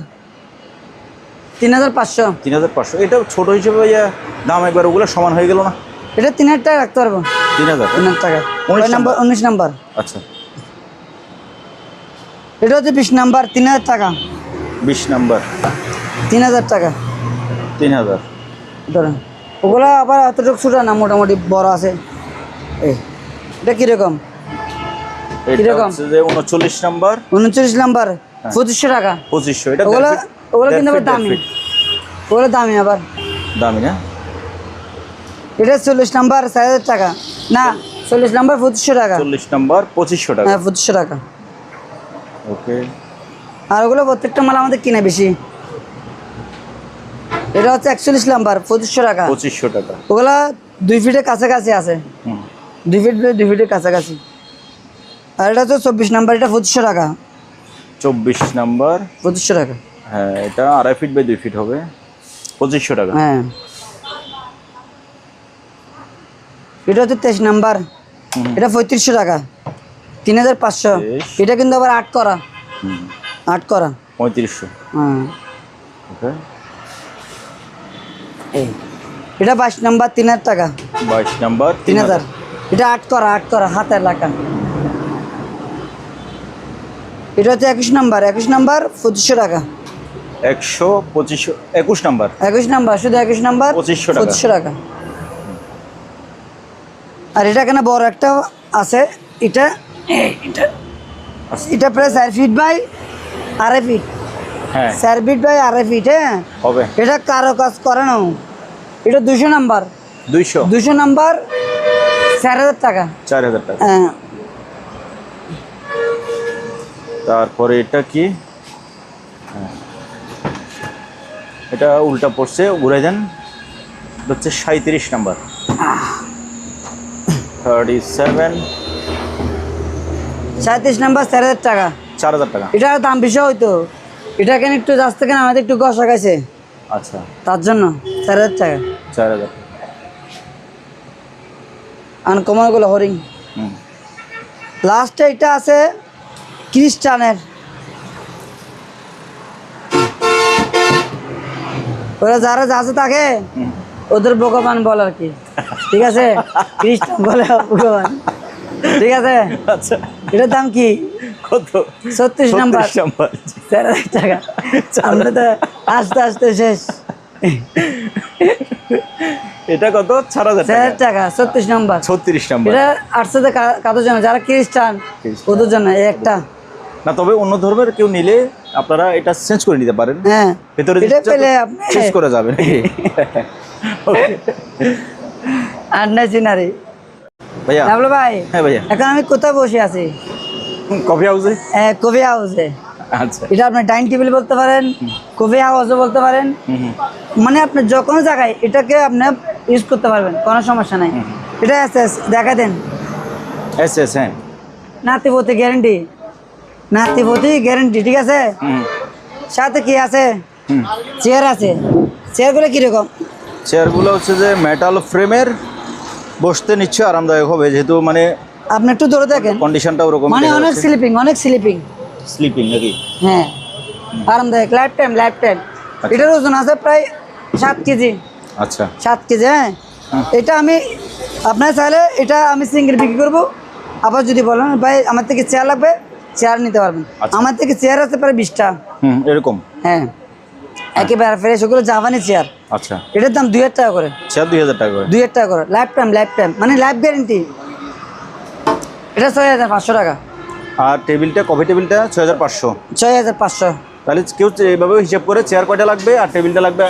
3500। 3500। এটা ছোট হিসেবে ভাইয়া দাম একবার ওগুলো সমান হয়ে গেল না? এটা 3000 টাকা রাখতে পারবো। 3000 3000 টাকা। 19 নাম্বার 19 নাম্বার। আচ্ছা, এটা হচ্ছে 20 নাম্বার 3000 টাকা। 20 নাম্বার 3000 টাকা 3000। ধরেন, ওগুলো আবার এতটুকু ছোট না, মোটামুটি বড় আছে। এই এটা কিরকম? এটা কিরকম? হচ্ছে যে 39 নাম্বার 39 নাম্বার 2500 টাকা। 2500। এটা ওগুলো 1.5 ফিট, ওগুলো কিন্তু 1.5 আবার দামি, ফিট। ওগুলো দামি আবার। দামি না? এটা 40 নাম্বার 4000 টাকা, না 40 নাম্বার 2500 টাকা। 40 নাম্বার 2500 টাকা। হ্যাঁ 2500 টাকা। ওকে। আর ওগুলো প্রত্যেকটা মাল আমাদের কিনে বেশি। এটা হচ্ছে 41 নাম্বার 2500 টাকা। 2500 টাকা। ওগুলা 2 ফিটের কাছাকাছি আছে, হুম 2 ফিট 2 ফিটের কাছাকাছি। আর এটা হচ্ছে 24 নাম্বার, এটা 2500 টাকা। 24 নাম্বার 2500 টাকা। হ্যাঁ, এটা 2.5 ফিট বাই 2 ফিট হবে, 2500 টাকা। হ্যাঁ, এটা হচ্ছে 23 নাম্বার, এটা 3500 টাকা, 3500। 23। এটা কিন্তু আবার 8 করা, হুম 8 করা। 3500। হ্যাঁ, ওকে। এই এটা 22 নাম্বার 3000 টাকা। 22 নাম্বার 3000। এটা 8 করা হাতের লেখা। এটা হচ্ছে 21 নাম্বার 2500 টাকা। 21 নাম্বার 21 নাম্বার শুধু 21 নাম্বার 2500 টাকা। আর এটা এখানে বড় একটা আছে, এটা এটা প্রায় 4 ফিট বাই 2.5 ফিট। হ্যাঁ 4 ফিট বাই 2.5 ফিট। হ্যাঁ হবে। এটা কারো কাজ করানো। এটা 200 নাম্বার 200 নাম্বার 4000 টাকা। 4000 টাকা। হ্যাঁ তারপরে এটা কি? হ্যাঁ এটা উল্টা পড়ছে, ঘুরে যান। এটা হচ্ছে 37 নাম্বার 37 37 নাম্বার 4000 টাকা। 4000 টাকা। এটার দাম বেশি হয়তো, এটা কেন একটু যাচ্ছে কেন আমাদের একটু গসা খাইছে, আচ্ছা তার জন্য 4000 টাকা। 4000। আনকমন গুলো হরিং। হুম লাস্টে এটা আছে খ্রিস্টানের, ওরা যারা আছে তাকে ওদের ভগবান বলে আর কি, ঠিক আছে? খ্রিস্টান বলে ভগবান, ঠিক আছে? আচ্ছা এটার দাম কি? কত? 36 নাম্বার 4000 টাকা। আমরা তো আস্তে আস্তে শেষ। এটা কত? 4000 4000 টাকা 36 নাম্বার। 36 নাম্বার। এটা আসছে কাদের জন্য? যারা খ্রিস্টান ওদের জন্য এই একটা। না তবে অন্য ধর্মের কেউ নিলে আপনারা এটা চেঞ্জ করে নিতে পারেন। হ্যাঁ ভিতরে এটা পেলে আপনি চেঞ্জ করে যাবেন। আর নাই সিনারি ভাইয়া। ডাবলু ভাই। হ্যাঁ ভাইয়া। এখন আমি কোথায় বসে আছি? কফি হাউসে। কফি হাউসে। আচ্ছা এটা আপনি ডাইনিং টেবিল বলতে পারেন, কফি হাউসও বলতে পারেন। মানে আপনি যে কোনো জায়গায় এটাকে আপনি ইউজ করতে পারবেন, কোনো সমস্যা নাই। এটা এসএস দেখা দেন। এসএস। হ্যাঁ নাতিপতি গ্যারেন্টি, নাতিপতি গ্যারেন্টি, ঠিক আছে? সাথে কি আছে? চেয়ার আছে। চেয়ারগুলো কীরকম? চেয়ারগুলো হচ্ছে যে মেটাল ফ্রেমের, বসতে নিশ্চয়ই আরামদায়ক হবে, যেহেতু মানে আপনি একটু ধরে দেখেন, কন্ডিশনটা ওরকম। মানে অনেক স্লিপিং, অনেক স্লিপিং। স্লিপিং নাকি? হ্যাঁ আরামদায়ক, লাইফ টাইম। এটার ওজন আছে প্রায় 7 কেজি। আচ্ছা 7 কেজি। হ্যাঁ এটা আমি আপনার চাইলে এটা আমি সিঙ্গেল বিক্রি করবো। আবার যদি বলেন ভাই আমার থেকে চেয়ার লাগবে, চেয়ার নিতে পারবেন। আমার থেকে চেয়ার আছে প্রায় 20টা। এরকম। হ্যাঁ একেবারে ফ্রেশ, ওগুলো জাপানি চেয়ার। আচ্ছা এটার দাম 2000 টাকা করে। চেয়ার 2000 টাকা করে। 2000 টাকা করে লাইফ টাইম, মানে লাইফ গ্যারেন্টি। এটা 6500 টাকা। আর টেবিলটা, কফি টেবিলটা 6500। 6500। তাহলে কেউ এইভাবে হিসাব করে চেয়ার কয়টা লাগবে আর টেবিলটা লাগবে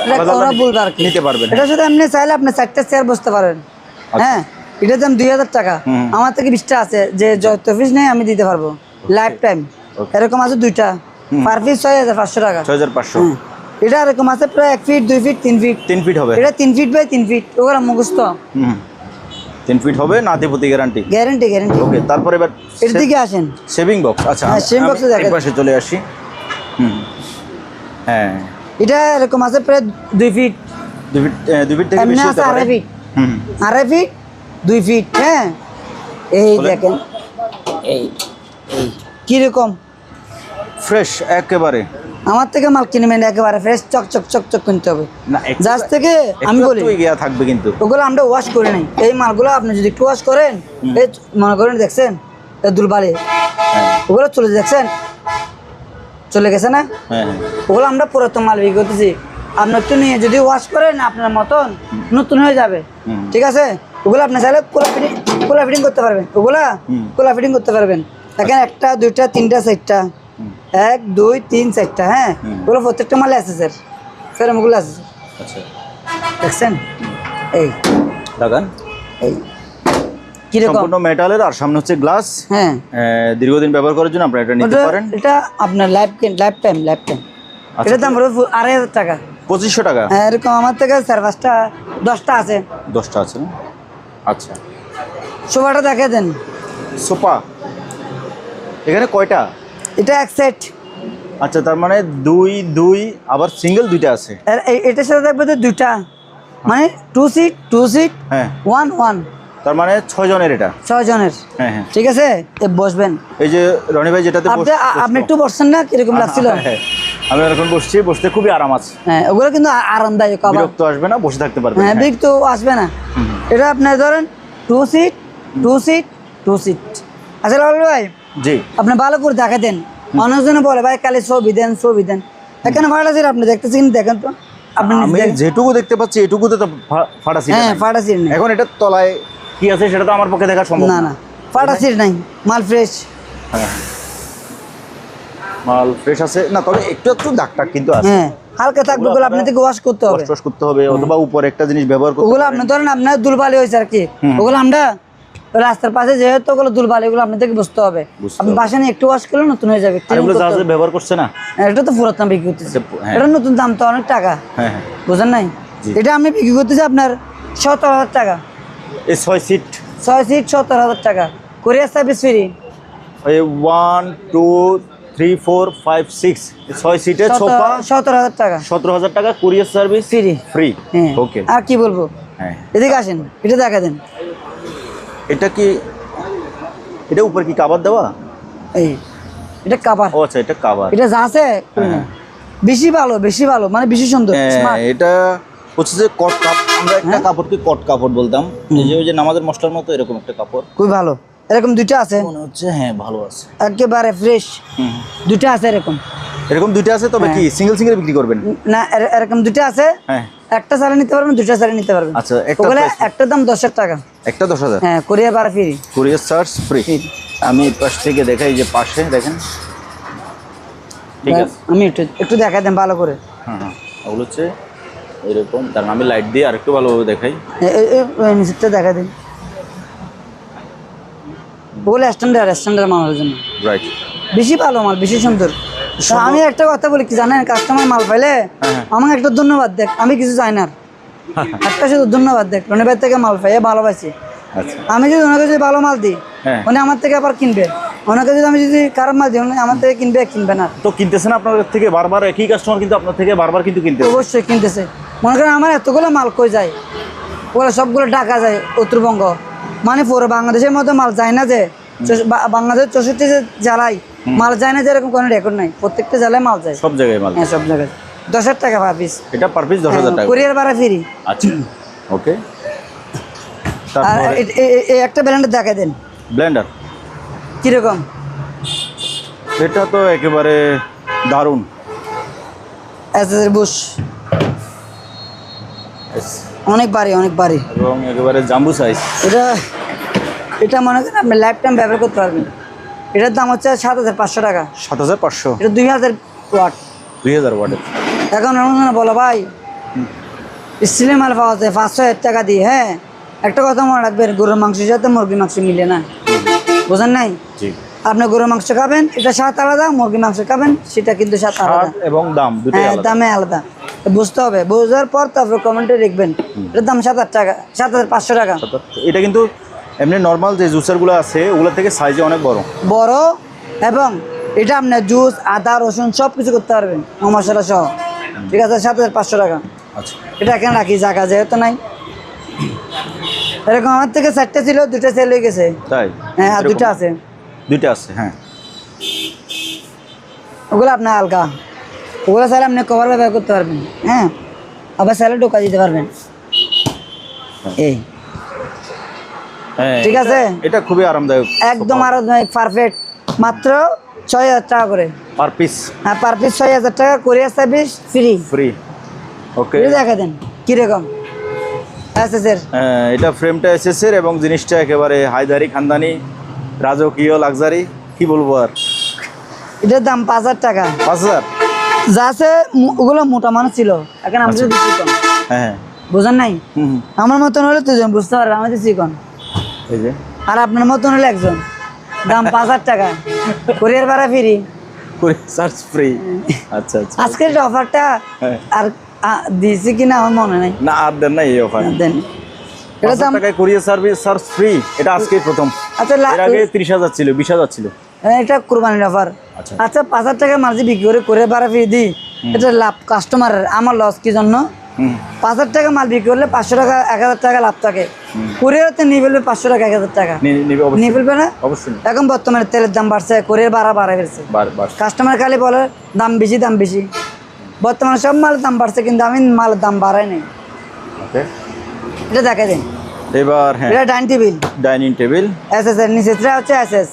নিতে পারবেন। এটা শুধু এমনি চাইলে আপনি 4টা চেয়ার বসতে পারেন। হ্যাঁ এটার দাম 2000 টাকা। আমার থেকে 20টা আছে, যে যত পিস নেই আমি দিতে পারবো লাইফ টাইম। এরকম আছে 2টা, পার পিস 6500 টাকা। 6500। এটা এরকম আছে প্রায় 1 ফিট 2 ফিট 3 ফিট। 3 ফিট হবে। এটা 3 ফিট বাই 3 ফিট, ওগুলো মুখস্থ। 3 ফিট হবে, নাতিপতি গ্যারান্টি। গ্যারান্টি। ওকে তারপরে এবার এর দিকে আসেন। Saving box. আচ্ছা হ্যাঁ সেভিং বক্সে দেখেন। এক পাশে চলে আসি। হ্যাঁ এটা এরকম আছে প্রায় 2 ফিট। 2 ফিট থেকে বেশি হতে পারে। 2.5 ফিট। 2.5 fit 2 fit. হ্যাঁ এই দেখেন, এই কিরকম ফ্রেশ একেবারে। আমার থেকে মাল কিনবেন একেবারে ফ্রেশ, চকচক কিনতে হবে। না জাস্ট থেকে আমি বলি গিয়া থাকবে, কিন্তু ওগুলো আমরা ওয়াশ করে নাই। এই মালগুলো আপনি যদি একটু ওয়াশ করেন, এই মনে করেন দেখছেন দুলবালি, ওগুলো চলে দেখছেন চলে গেছে না? ওগুলো আমরা পুরাতন মাল বিক্রি করতেছি। আপনি একটু নিয়ে যদি ওয়াশ করেন আপনার মতন নতুন হয়ে যাবে, ঠিক আছে? ওগুলো আপনি চাইলে কোলা ফিটিং করতে পারবেন। ওগুলা কোলা ফিটিং করতে পারবেন। এখানে 1টা 2টা 3টা 4টা, 1 2 3 4টা। হ্যাঁ ওগুলো প্রত্যেকটা মালে আছে স্যার, ফের ওগুলো আছে। আচ্ছা দেখছেন এই লাগান, এই কিরকম সম্পূর্ণ মেটালের, আর সামনে হচ্ছে গ্লাস। হ্যাঁ দীর্ঘদিন ব্যবহার করার জন্য আপনারা এটা নিতে পারেন। এটা আপনার লাইফ টাইম। এটার দাম পড়বে 2500 টাকা। 2500 টাকা। হ্যাঁ এরকম আমার থেকে 4-5টা 10টা আছে। 10টা আছে না? আচ্ছা সোফাটা দেখে দেন। সোফা এখানে কয়টা? এটা এক সেট। আচ্ছা তার মানে 2 আবার সিঙ্গেল 2টা আছে। এটার সাথে থাকবে তো 2টা, মানে 2 সিট। হ্যাঁ 1 তার মানে 6 জনের এটা। 6 জনের। হ্যাঁ হ্যাঁ ঠিক আছে বসবেন। এই যে রনি ভাই যেটাতে আপনি একটু বসছেন না, কিরকম লাগছিল? আমি এখন বসতে খুবই আরাম আছে। হ্যাঁ, ওগুলো কিন্তু আরামদায়ক, আবার বিরক্ত আসবে না, বসে থাকতে পারবেন। হ্যাঁ, বিরক্ত আসবে না। এটা আপনার ধরেন 2 সিট 2 সিট। আচ্ছা লালু ভাই, জি আপনি ভালো করে দেখা দেন। অনেকজনে বলে ভাই খালি ছবি দেন। এখানে ফাটা সিট আপনি দেখতেছেন, দেখেন তো আপনি নিজে আমি দেখেন। যেটুকু দেখতে পাচ্ছি এটুকুতে তো ফাটা সিট। হ্যাঁ, ফাটা সিট নেই। এখন এটার তলায় কি আছে সেটা তো আমার পক্ষে দেখা সম্ভব না, ফাটা সিট নাই, মাল ফ্রেশ। হ্যাঁ, মাল ফ্রেশ আছে না, তবে একটু দাগ টাগ কিন্তু আছে। হ্যাঁ, হালকা থাকবে, ওগুলো আপনাকে ওয়াশ করতে হবে। ওয়াশ করতে হবে, অথবা উপরে একটা জিনিস ব্যবহার করতে ওগুলো হবে। আপনি ধরেন আপনার দুলবালি হয়েছে আর কি, ওগুলো আমরা রাস্তার পাশে যেহেতু ওগুলো দুলবালি, ওগুলো আপনাদেরকে বুঝতে হবে। আপনি বাসা নিয়ে একটু ওয়াশ করলে নতুন হয়ে যাবে। আর এগুলো জাহাজে ব্যবহার করছে না, এটা তো পুরাতন বিক্রি করতেছে, হ্যাঁ। এটা নতুন দাম তো অনেক টাকা, হ্যাঁ, বুঝেন নাই? এটা আমি বিক্রি করতেছি আপনার 17,000 টাকা। এই 6 সিট 6 সিট 17,000 টাকা, কোরিয়ার সার্ভিস ফ্রি। এই 1 2 3 4 5 6 6 সিটের সোফা 17,000 টাকা 17,000 টাকা, কুরিয়ার সার্ভিস ফ্রি। হ্যাঁ, ওকে, আর কি বলবো। হ্যাঁ, এদিকে আসেন, এটা দেখা দেন। এটা কি, এটা উপরে কি কভার দেওয়া? এই এটা কাভার, ও আচ্ছা, এটা কভার। এটা যা আছে হ্যাঁ। বেশি ভালো, মানে বেশি সুন্দর, smart। এটা হচ্ছে যে কট কাপ, আমরা একটা কাপড়কে কট কাপড় বলতাম, ওই যে নামাজের মশলার মতো এরকম একটা কাপড়। খুবই ভালো, এরকম দুইটা আছে মনে হচ্ছে, হ্যাঁ ভালো আছে, একেবারে ফ্রেশ। দুইটা আছে এরকম দুইটা আছে, তবে কি সিঙ্গেল বিক্রি করবেন না? এরকম দুইটা আছে, হ্যাঁ। একটা সালে নিতে পারবেন, দুইটা সালে নিতে পারবেন। আচ্ছা, ওগুলা একটা দাম 10,000 টাকা, একটা 10,000। হ্যাঁ, কোরিয়ার ভাড়া ফ্রি, কুরিয়ার চার্জ ফ্রি। আমি পাশ থেকে দেখাই, যে পাশে দেখেন, ঠিক আছে। আমি একটু দেখা দেন ভালো করে। হ্যাঁ, ওগুলো হচ্ছে এরকম, কারণ আমি লাইট দিয়ে আরেকটু ভালোভাবে দেখাই। নিচেরটা দেখা দিন, ওগুলো স্ট্যান্ডার্ড মালের জন্য রাইট, বেশি ভালো মাল, বেশি সুন্দর। তা আমি একটা কথা বলি কি জানেন, কাস্টমার মাল পাইলে আমাকে একটা ধন্যবাদ দেখ, আমি কিছু চাই না, একটা শুধু ধন্যবাদ দেখ, রনি ভাই থেকে মাল পাই ভালোবাসি। আচ্ছা, আমি যদি ওনাকে যদি ভালো মাল দিই, হ্যাঁ, উনি আমার থেকে আবার কিনবে। ওনাকে যদি আমি যদি খারাপ মাল দিই, উনি আমার থেকে কিনবে না। তো কিনতেছেন আপনার থেকে বারবার, একই কাস্টমার কিন্তু আপনার থেকে বারবার কিন্তু কিনতে অবশ্যই কিনতেছে। মনে করেন আমার এতগুলো মাল কই যায়, ওগুলো সবগুলো ঢাকা যায়, উত্তরবঙ্গ, মানে পুরো বাংলাদেশের মধ্যে মাল যায় না, যে বাংলাদেশের 64 জেলায় মাল যায় না, যে এরকম কোনো রেকর্ড নাই। প্রত্যেকটা জেলায় মাল যায়, সব জায়গায় মাল। হ্যাঁ, সব জায়গায়। 10,000 টাকা পার পিস, এটা পার পিস 10,000 টাকা, কোরিয়ার ভাড়া ফ্রি। আচ্ছা, ওকে। আর তারপরে এই একটা ব্র্যান্ডের দেখা দেন ব্লেন্ডার, কিরকম। এটা তো একেবারে দারুণ, বুশ অনেক ভারী এবং একেবারে জাম্বু সাইজ। এটা মনে করেন আপনি লাইফ টাইম ব্যবহার করতে পারবেন। এটার দাম হচ্ছে 7,500 টাকা। 7,500, এটা 2,000 ওয়াট। 2,000 ওয়াটের। এখন বলো ভাই, স্টিলের মাল পাওয়া যায় 500 টাকা দিয়ে। হ্যাঁ, একটা কথা মনে রাখবেন, গরুর মাংসের সাথে মুরগির মাংস মিলে না, বোঝেন নাই? আপনি গরুর মাংস খাবেন, এটা স্বাদ আলাদা, মুরগির মাংস খাবেন, সেটা কিন্তু স্বাদ আলাদা এবং দাম দুটোই হ্যাঁ, আলাদা। দামে আলাদা, বুঝতে হবে। বোঝার পর তারপর কমেন্টে লিখবেন। এটার দাম 7,000 টাকা, 7,500 টাকা। এটা কিন্তু এমনি নর্মাল যে জুসারগুলো আছে ওগুলো থেকে সাইজে অনেক বড়, এবং এটা আপনার জুস, আদা, রসুন সব কিছু করতে পারবেন, মশলা সহ। ঠিক আছে, 7,500 টাকা। আচ্ছা, এটা এখানে রাখি, জায়গা যেহেতু নাই। এরকম আমার থেকে 4টা ছিল, 2টা সেল হয়ে গেছে। তাই? হ্যাঁ, আর 2টা আছে। 2টা আছে, হ্যাঁ। ওগুলো আপনার হালকা, ওগুলো চাইলে আপনি কভার ব্যবহার করতে পারবেন। হ্যাঁ, আবার চাইলে ঢোকা দিতে পারবেন। এই হ্যাঁ, ঠিক আছে, এটা খুবই আরামদায়ক, একদম আরামদায়ক, পারফেক্ট। মাত্র 6,000 টাকা করে পার পিস। হ্যাঁ, পার পিস 6,000 টাকা, কোরিয়ার সার্ভিস ফ্রি। ওকে, দেখা দেন কিরকম এসএসের। এটা ফ্রেমটা এসএসের এবং জিনিসটা একেবারে হায়দারি, খানদানি, রাজকীয়, লাক্সারি, কি বলবো আর। এটার দাম 5,000 টাকা। 5,000? যা আছে ওগুলো মোটা মানুষ ছিল, এখন আমি যদি চিকন, হ্যাঁ, বুঝেন নাই? আমার মতন হলে দুজন বুঝতে পারবে, আমি তো চিকন, এই যে, আর আপনার মতন হলে একজন। দাম 5,000 টাকা, কোরিয়ার ভাড়া ফ্রি, চার্জ ফ্রি। আচ্ছা আচ্ছা, আজকের অফারটা আর দিয়েছি কিনা আমার মনে নাই। না, আর দেন না এই অফার। দেন, এটা দাম টাকায় কোরিয়ার সার্ভিস চার্জ ফ্রি, এটা আজকেই প্রথম। আচ্ছা, এর আগে 30,000 ছিল, 20,000 ছিল। এটা কুরবানির অফার। আচ্ছা, 5,000 টাকা মার্জি বিক্রি করে কোরিয়ার ভাড়া ফ্রি দিই, এটা লাভ কাস্টমারের, আমার লস কি জন্য? 5,000 টাকা মাল বিক্রি করলে 500 টাকা, 1,000 টাকা লাভ থাকে। কোরিয়ারতে নিয়ে ফেলবে 500 টাকা, 1,000 টাকা নিয়ে ফেলবে না? অবশ্যই। এখন বর্তমানে তেলের দাম বাড়ছে, কোরিয়ার ভাড়া বাড়া ফেলছে, কাস্টমার খালি বলে দাম বেশি। বর্তমানে সব মালের দাম বাড়ছে, কিন্তু আমি মালের দাম বাড়াই নাই। ওকে, এটা দেখে দিন। এবার হ্যাঁ, এটা ডাইনিং টেবিল এসএস এর নিচে হচ্ছে এসএস।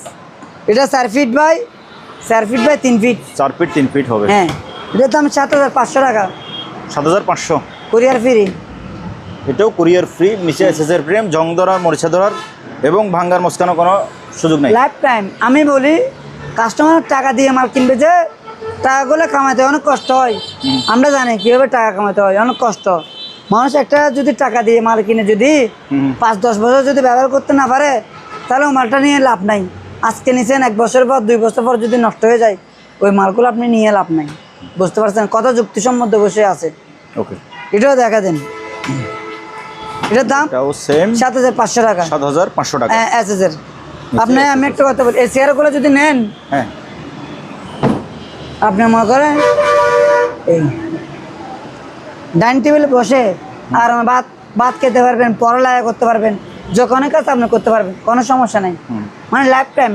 এটা 4 feet by 3 feet. 4 feet 3 feet হবে। হ্যাঁ, এটার দাম 7,500 টাকা, 7,500। Courier free. এটাও কুরিয়ার ফ্রি। নিচে এসএস এর ফ্রেম, জং ধরার, মরিচা ধরার এবং ভাঙ্গার মস্কানো কোনো সুযোগ নেই। Life time. আমি বলি কাস্টমার টাকা দিয়ে মাল কিনবে, যে টাকাগুলো কামাতে অনেক কষ্ট হয়। আমরা জানি কীভাবে টাকা কামাতে হয়, অনেক কষ্ট। মানুষ একটা যদি টাকা দিয়ে মাল কিনে যদি 5-10 বছর যদি ব্যবহার করতে না পারে, তাহলে ওই মালটা নিয়ে লাভ নাই। আজকে নিছেন, 1 বছর পর 2 বছর পর যদি নষ্ট হয়ে যায়, ওই মালগুলো আপনি নিয়ে লাভ নাই। বুঝতে পারছেন কত যুক্তিসম্মত বসে আছে। ওকে, এটাও দেখা দেন। এটার দাম এটাও সেম 7,500 টাকা, 7,500 টাকা। হ্যাঁ এসএস এর। আপনি আমি একটা কথা বলি, এই চেয়ারগুলো যদি নেন, হ্যাঁ, আপনি মনে করেন এই ডাইনিং টেবিলে বসে আর ভাত খেতে পারবেন, পড়ালেখা করতে পারবেন, যখনই কাজ আপনি করতে পারবেন, কোনো সমস্যা নাই। মানে লাইফ টাইম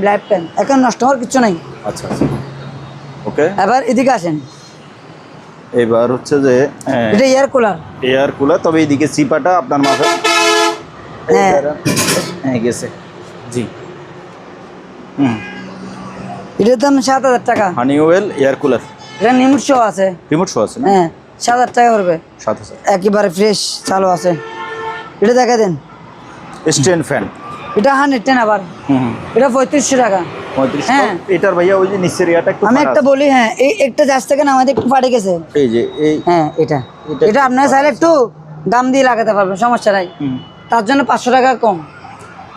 এখন নষ্ট হওয়ার কিছু নাই। আচ্ছা আচ্ছা, ওকে। এবার এদিকে আসেন। এবার হচ্ছে যে এটা এয়ার কুলার। এয়ার কুলার, তবে এইদিকে চিপাটা আপনার মাথায় হ্যাঁ, হ্যাঁ গেছে। জি, এটার দাম 7,000 টাকা। Honeywell air cooler. এটা রিমোট শো আছে। রিমোট শো আছে না? হ্যাঁ, 7,000 টাকা পড়বে। 7,000। একেবারে ফ্রেশ চালু আছে। এটা দেখা দেন। Stand fan. এটা 110 আবার। এটা 3500 টাকা। 35। হ্যাঁ, এটার ভাইয়া ওই যে নিচের ইয়াটা একটু আমি একটা বলি, হ্যাঁ এই একটা জাস্ট থেকে না আমাদের একটু ফাটে গেছে। এই যে এই হ্যাঁ, এটা আপনার চাইলে একটু দাম দিয়ে লাগাতে পারবেন, সমস্যা নাই। তার জন্য 500 টাকা কম।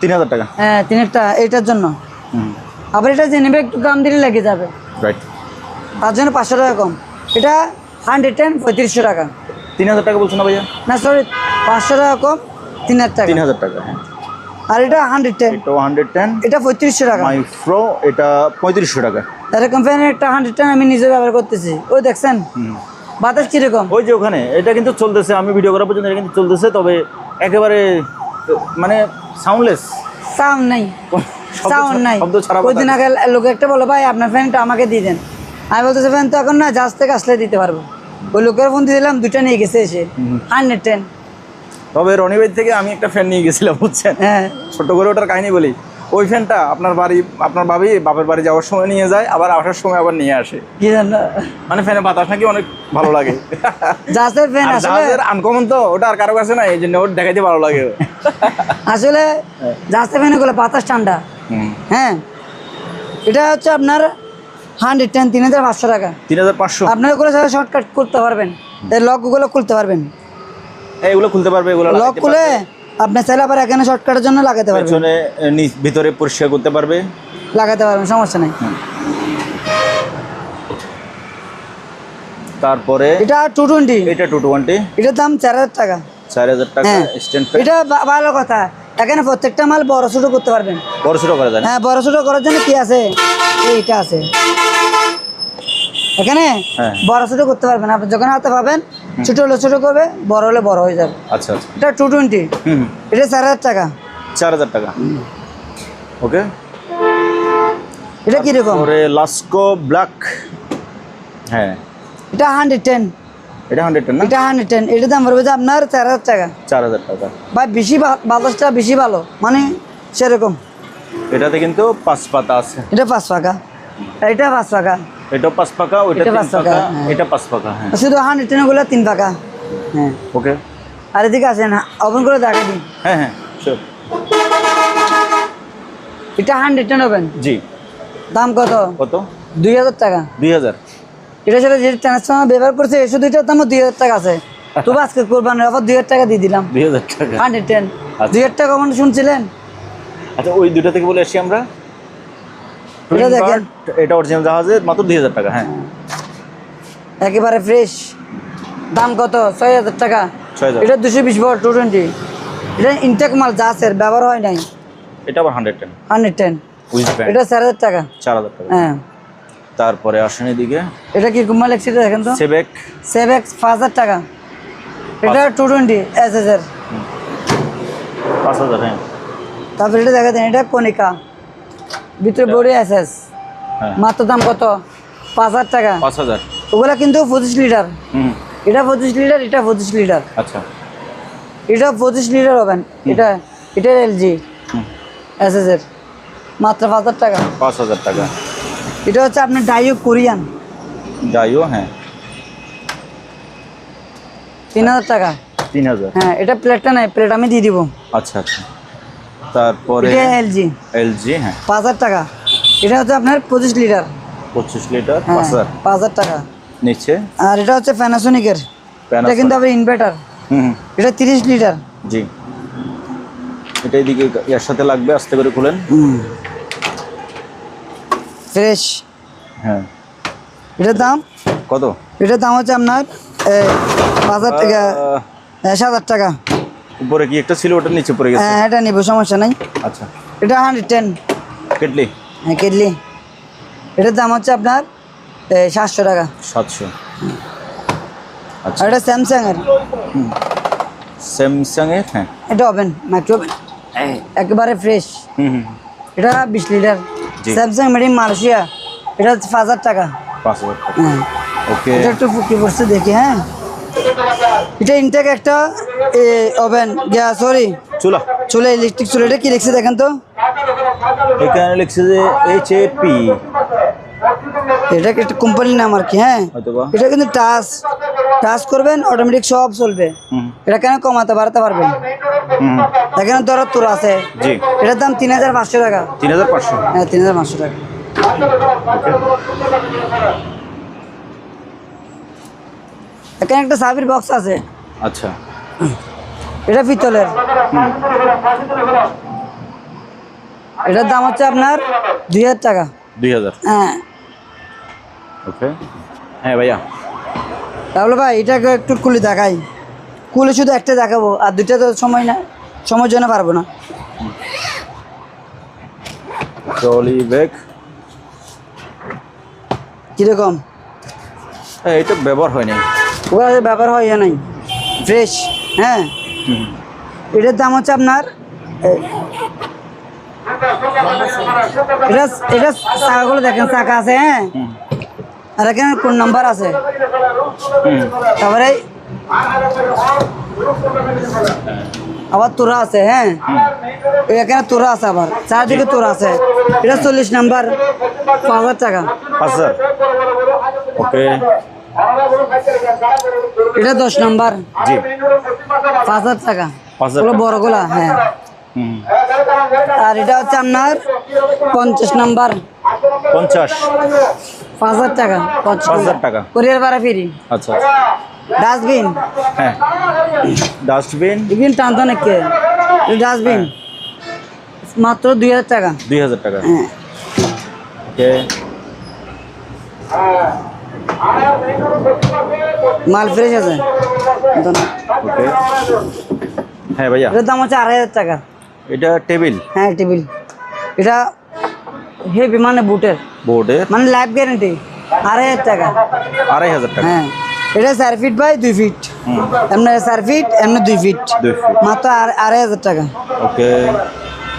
3,000 টাকা। হ্যাঁ, এইটার জন্য। আবার এটা যে নেবে একটু দাম দিলে লেগে যাবে, রাইট। তার জন্য 500 টাকা কম। এটা 110 3500 টাকা। 3,000 টাকা বলছো না ভাইয়া? না সরি, 500 টাকা কম, 3,000 টাকা। 3,000 টাকা, হ্যাঁ। আর এটা 110, এটা 110, এটা 3500 টাকা। মাইক্রো, এটা 3500 টাকা। এটা কোম্পানির একটা 110 আমি নিজে ব্যবহার করতেছি। ওই দেখছেন বাতাস কিরকম? ওই যে ওখানে এটা কিন্তু চলতেছে, আমি ভিডিও করার পর্যন্ত এটা কিন্তু চলতেছে, তবে একেবারে মানে সাউন্ডলেস, সাউন্ড নাই, সাউন্ড নাই। শব্দ ছাড়া। ওই দিন আগে লোক একটা বলো, ভাই আপনার ফ্যানটা আমাকে দিয়ে দেন। আমি বলতেছি ফ্যান তো এখন না, জাহাজ থেকে আসলে দিতে পারবো। ওই লোকের ফোন দিয়ে দিলাম, 2টা নিয়ে গেছে এসে 110। তবে রনি ভাই থেকে আমি একটা ফ্যান নিয়ে গেছিলাম, বুঝছেন? হ্যাঁ, ছোট করে ওটার কাহিনী বলি। ওই ফ্যানটা আপনার বাপের বাড়ি যাওয়ার সময় নিয়ে যায়, আবার আসার সময় আবার নিয়ে আসে। কি জানো, মানে ফ্যানের বাতাস নাকি অনেক ভালো লাগে। জাহাজের ফ্যান আসলে আনকমন তো, ওটা আর কারো কাছে নাই, এই জন্য ওটা দেখাইতে ভালো লাগে। আসলে জাহাজের ফ্যান গুলো বাতাস ঠান্ডা। হ্যাঁ, এটা হচ্ছে আপনার 110, 3,500 টাকা। 3,500। আপনার ওগুলো সাথে শর্টকাট করতে পারবেন, এই লকগুলো খুলতে পারবেন। এগুলো খুলতে পারবে, এগুলো লক খুলে আপনি চাইলে আবার এখানে শর্টকাটের জন্য লাগাতে পারবেন, পেছনে ভিতরে পরিষ্কার করতে পারবে, লাগাতে পারবেন, সমস্যা নেই। তারপরে এটা 220, এটা 220, এটার দাম 4,000 টাকা। 4,000 টাকা। হ্যাঁ, স্ট্যান্ড ফ্যান। এটা ভালো কথা, এখানে প্রত্যেকটা মাল বড় ছোট করতে পারবেন। বড় ছোট করা যায় না? হ্যাঁ, বড় ছোট করার জন্য কি আছে, এইটা আছে এখানে। হ্যাঁ, বড় ছোট করতে পারবেন আপনি, যখন হাতে পাবেন, ছোট হলে ছোট করবে, বড় হলে বড় হয়ে যাবে। আচ্ছা আচ্ছা। এটা 220, এটা 4,000 টাকা। 4,000 টাকা, ওকে। এটা কিরকম? পরে লাস্কো ব্ল্যাক। হ্যাঁ, এটা 110, এটা 110 না? এটা 110, এটার দাম পড়বে যে আপনার 4,000 টাকা। 4,000 টাকা। ভাই বেশি বাতাসটা বেশি ভালো, মানে সেরকম। এটাতে কিন্তু 5 পাতা আছে। এটা 5 পাকা, এটা 5 পাকা, এটা 5 পাকা, ওইটা এটা 3 5 পাকা, পাকা, হ্যাঁ। এটা 5 পাকা। হ্যাঁ, শুধু 110 গুলো 3 পাকা। হ্যাঁ, ওকে। আর এদিকে আসেন, ওপেন করে দেখা দিন। হ্যাঁ হ্যাঁ, শিওর। এটা 110 ওপেন। জি। দাম কত? কত? 2,000 টাকা। 2,000। এটা সেটা যে ট্রান্সফর্মার ব্যবহার করছে, শুধু এটার দামও 2,000 টাকা আছে। তবু আজকে কোরবানির অফার 2,000 টাকা দিয়ে দিলাম। 2,000 টাকা, 110, আচ্ছা। 2,000 টাকা কখন শুনছিলেন? আচ্ছা, ওই দুটো থেকে বলে আসি আমরা। এটা দেখেন, এটা অরিজিনাল জাহাজের, মাত্র 2,000 টাকা। হ্যাঁ, একেবারে ফ্রেশ। দাম কত? 6,000 টাকা। 6,000। এটা 220 ভোল্ট 220, এটা ইনটেক মাল, জাহাজের ব্যবহার হয় নাই। এটা আবার 110, 110, উইথ ব্যান্ড। এটা 4,000 টাকা। 4,000 টাকা। হ্যাঁ, তারপরে আসেন এদিকে। এটা কি কুমার লেক্সি দেখেন তো, সেবেক। সেভেক্স 5,000 টাকা। এটা 220 এসএস এর 5,000। হ্যাঁ, তারপরে এটা দেখা দেন, এটা কনিকা, ভিতরে বড়ি এসএস, হ্যাঁ। মাত্র দাম কত? 5,000 টাকা। 5,000। ওগুলা কিন্তু 25 লিটার, হুম এটা 25 লিটার, এটা 25 লিটার, আচ্ছা এটা 25 লিটার হবেন, এটা এটা এলজি এসএস এর, মাত্র 5000 টাকা। 5000 টাকা। এটা হচ্ছে আপনার ডাইও কোরিয়ান, যাইও হ্যাঁ 3000 টাকা। 3000। হ্যাঁ, এটা প্লেটটা নাই, প্লেট আমি দিয়ে দিব। আচ্ছা আচ্ছা, তারপরে এটা এলজি এলজি হ্যাঁ 5000 টাকা। এটা হচ্ছে আপনার 25 লিটার, 25 লিটার হ্যাঁ 5000 5000 টাকা। নিচে আর এটা হচ্ছে প্যানাসোনিকের, এটা কিন্তু আবার ইনভার্টার, হুম এটা 30 লিটার। জি, এটা এদিকে এর সাথে লাগবে, আস্তে করে খুলেন। ফ্রেশ। হ্যাঁ এটার দাম কত? এটার দাম হচ্ছে আপনার 5000 টাকা, 7000 টাকা। উপরে কি একটা ছিল, ওটা নিচে পড়ে গেছে। হ্যাঁ, এটা নিব, সমস্যা নাই। আচ্ছা, এটা 110 কেটলি হ্যাঁ কেটলি। এটার দাম হচ্ছে আপনার 700 টাকা। 700। আচ্ছা, আর এটা স্যামসাং এর, স্যামসাং এর হ্যাঁ এটা ওভেন, মাইক্রো ওভেন, একেবারে ফ্রেশ। হুম হুম এটা 20 litre, G. Samsung made in Malaysia, এটা হচ্ছে 5000 টাকা। 5000 টাকা। হ্যাঁ, ওকে, এটা একটু ফুকি পড়ছে দেখি। হ্যাঁ, এটা ইনটেক একটা ওভেন, গ্যাস, সরি চুলা। চুলা, ইলেকট্রিক চুলা। এটা কি লিখছে দেখেন তো? এখানে লিখছে যে এইচএপি, এটা একটা কোম্পানির নাম আর কি। হ্যাঁ, হয়তোবা। এটা কিন্তু টাচ করবেন, অটোমেটিক সব চলবে। হুম এটা কেন কমাতে বাড়াতে পারবেন? হুম এখানে ধরো তোর আছে, জি, এটার দাম 3500 টাকা। 3500। হ্যাঁ, 3500 টাকা। এখানে একটা সাবির বক্স আছে, আচ্ছা, এটা পিতলের, এটার দাম হচ্ছে আপনার 2000 টাকা। 2000। হ্যাঁ, ওকে, হ্যাঁ ভাইয়া। তাহলে ভাই এটাকে একটু খুলে দেখাই, খুলে শুধু একটা দেখাবো, আর দুইটা তো সময় না, সময়ের জন্য পারবো না। ট্রলি ব্যাগ, কিরকম? হ্যাঁ এটা ব্যবহার হয়নি। ওগুলো ব্যাপার হয় নাই, ফ্রেশ। হ্যাঁ, এটার দাম হচ্ছে আপনার এটা এটা চাকাগুলো দেখেন, চাকা আছে। হ্যাঁ, আর এখানে কোন নাম্বার আছে, তারপরে আবার তোরা আছে। হ্যাঁ, এখানে তোরা আছে, আবার চারদিকে তোরা আছে। এটা 40 নাম্বার, 5000 টাকা। 5000। ওকে, এটা 10 নাম্বার, জি 5000 টাকা। 5000 ওগুলো বড়গুলা। হ্যাঁ, হুম আর এটা হচ্ছে আপনার 50 নাম্বার, 50। 5000 টাকা। 5000 টাকা। কোরিয়ার ভাড়া ফ্রি। আচ্ছা আচ্ছা, ডাস্টবিন, হ্যাঁ ডাস্টবিন এগুলো টানতো নাকি? ডাস্টবিন মাত্র 2000 টাকা। 2000 টাকা। হ্যাঁ, ওকে, মাল ফ্রেশ আছে। ওকে, হ্যাঁ ভাইয়া। এটার দাম হচ্ছে 2500 টাকা। এটা টেবিল, হ্যাঁ, টেবিল। এটা হেভি, মানে বুটের, বোর্ডের মানে লাইফ গ্যারেন্টি, 2500 টাকা। 2500 টাকা। হ্যাঁ, এটা 4 ফিট বাই 2 ফিট, এমনি 4 ফিট, এমনি 2 ফিট, 2 ফিট। মাত্র 2500 টাকা। ওকে,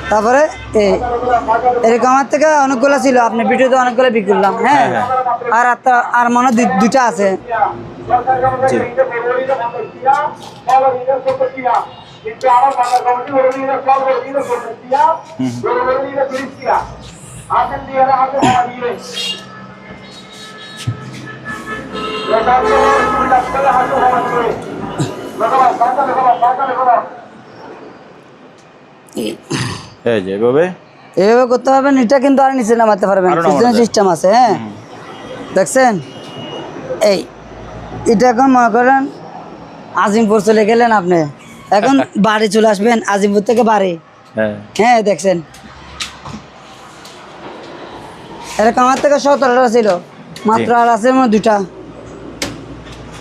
তারপরে এরকম আমার থেকে অনেকগুলো ছিল, আপনি ভিডিওতে অনেকগুলো বিক্রি করলাম। হ্যাঁ, হ্যাঁ, আর আর মনে হয় দুইটা আছে। জি এই যে এভাবে এভাবে করতে পারবেন, এটা কিন্তু আর নিচে নামাতে পারবেন, আরো নামানো যায়। সিস্টেম আছে। হ্যাঁ, দেখছেন? এই এটা এখন মনে করেন আজিমপুর চলে গেলেন আপনি, এখন বাড়ি চলে আসবেন, আজিমপুর থেকে বাড়ি। হ্যাঁ হ্যাঁ, দেখছেন? এরকম আমার থেকে 17টা ছিল, মাত্র আর আছে মনে হয় 2টা,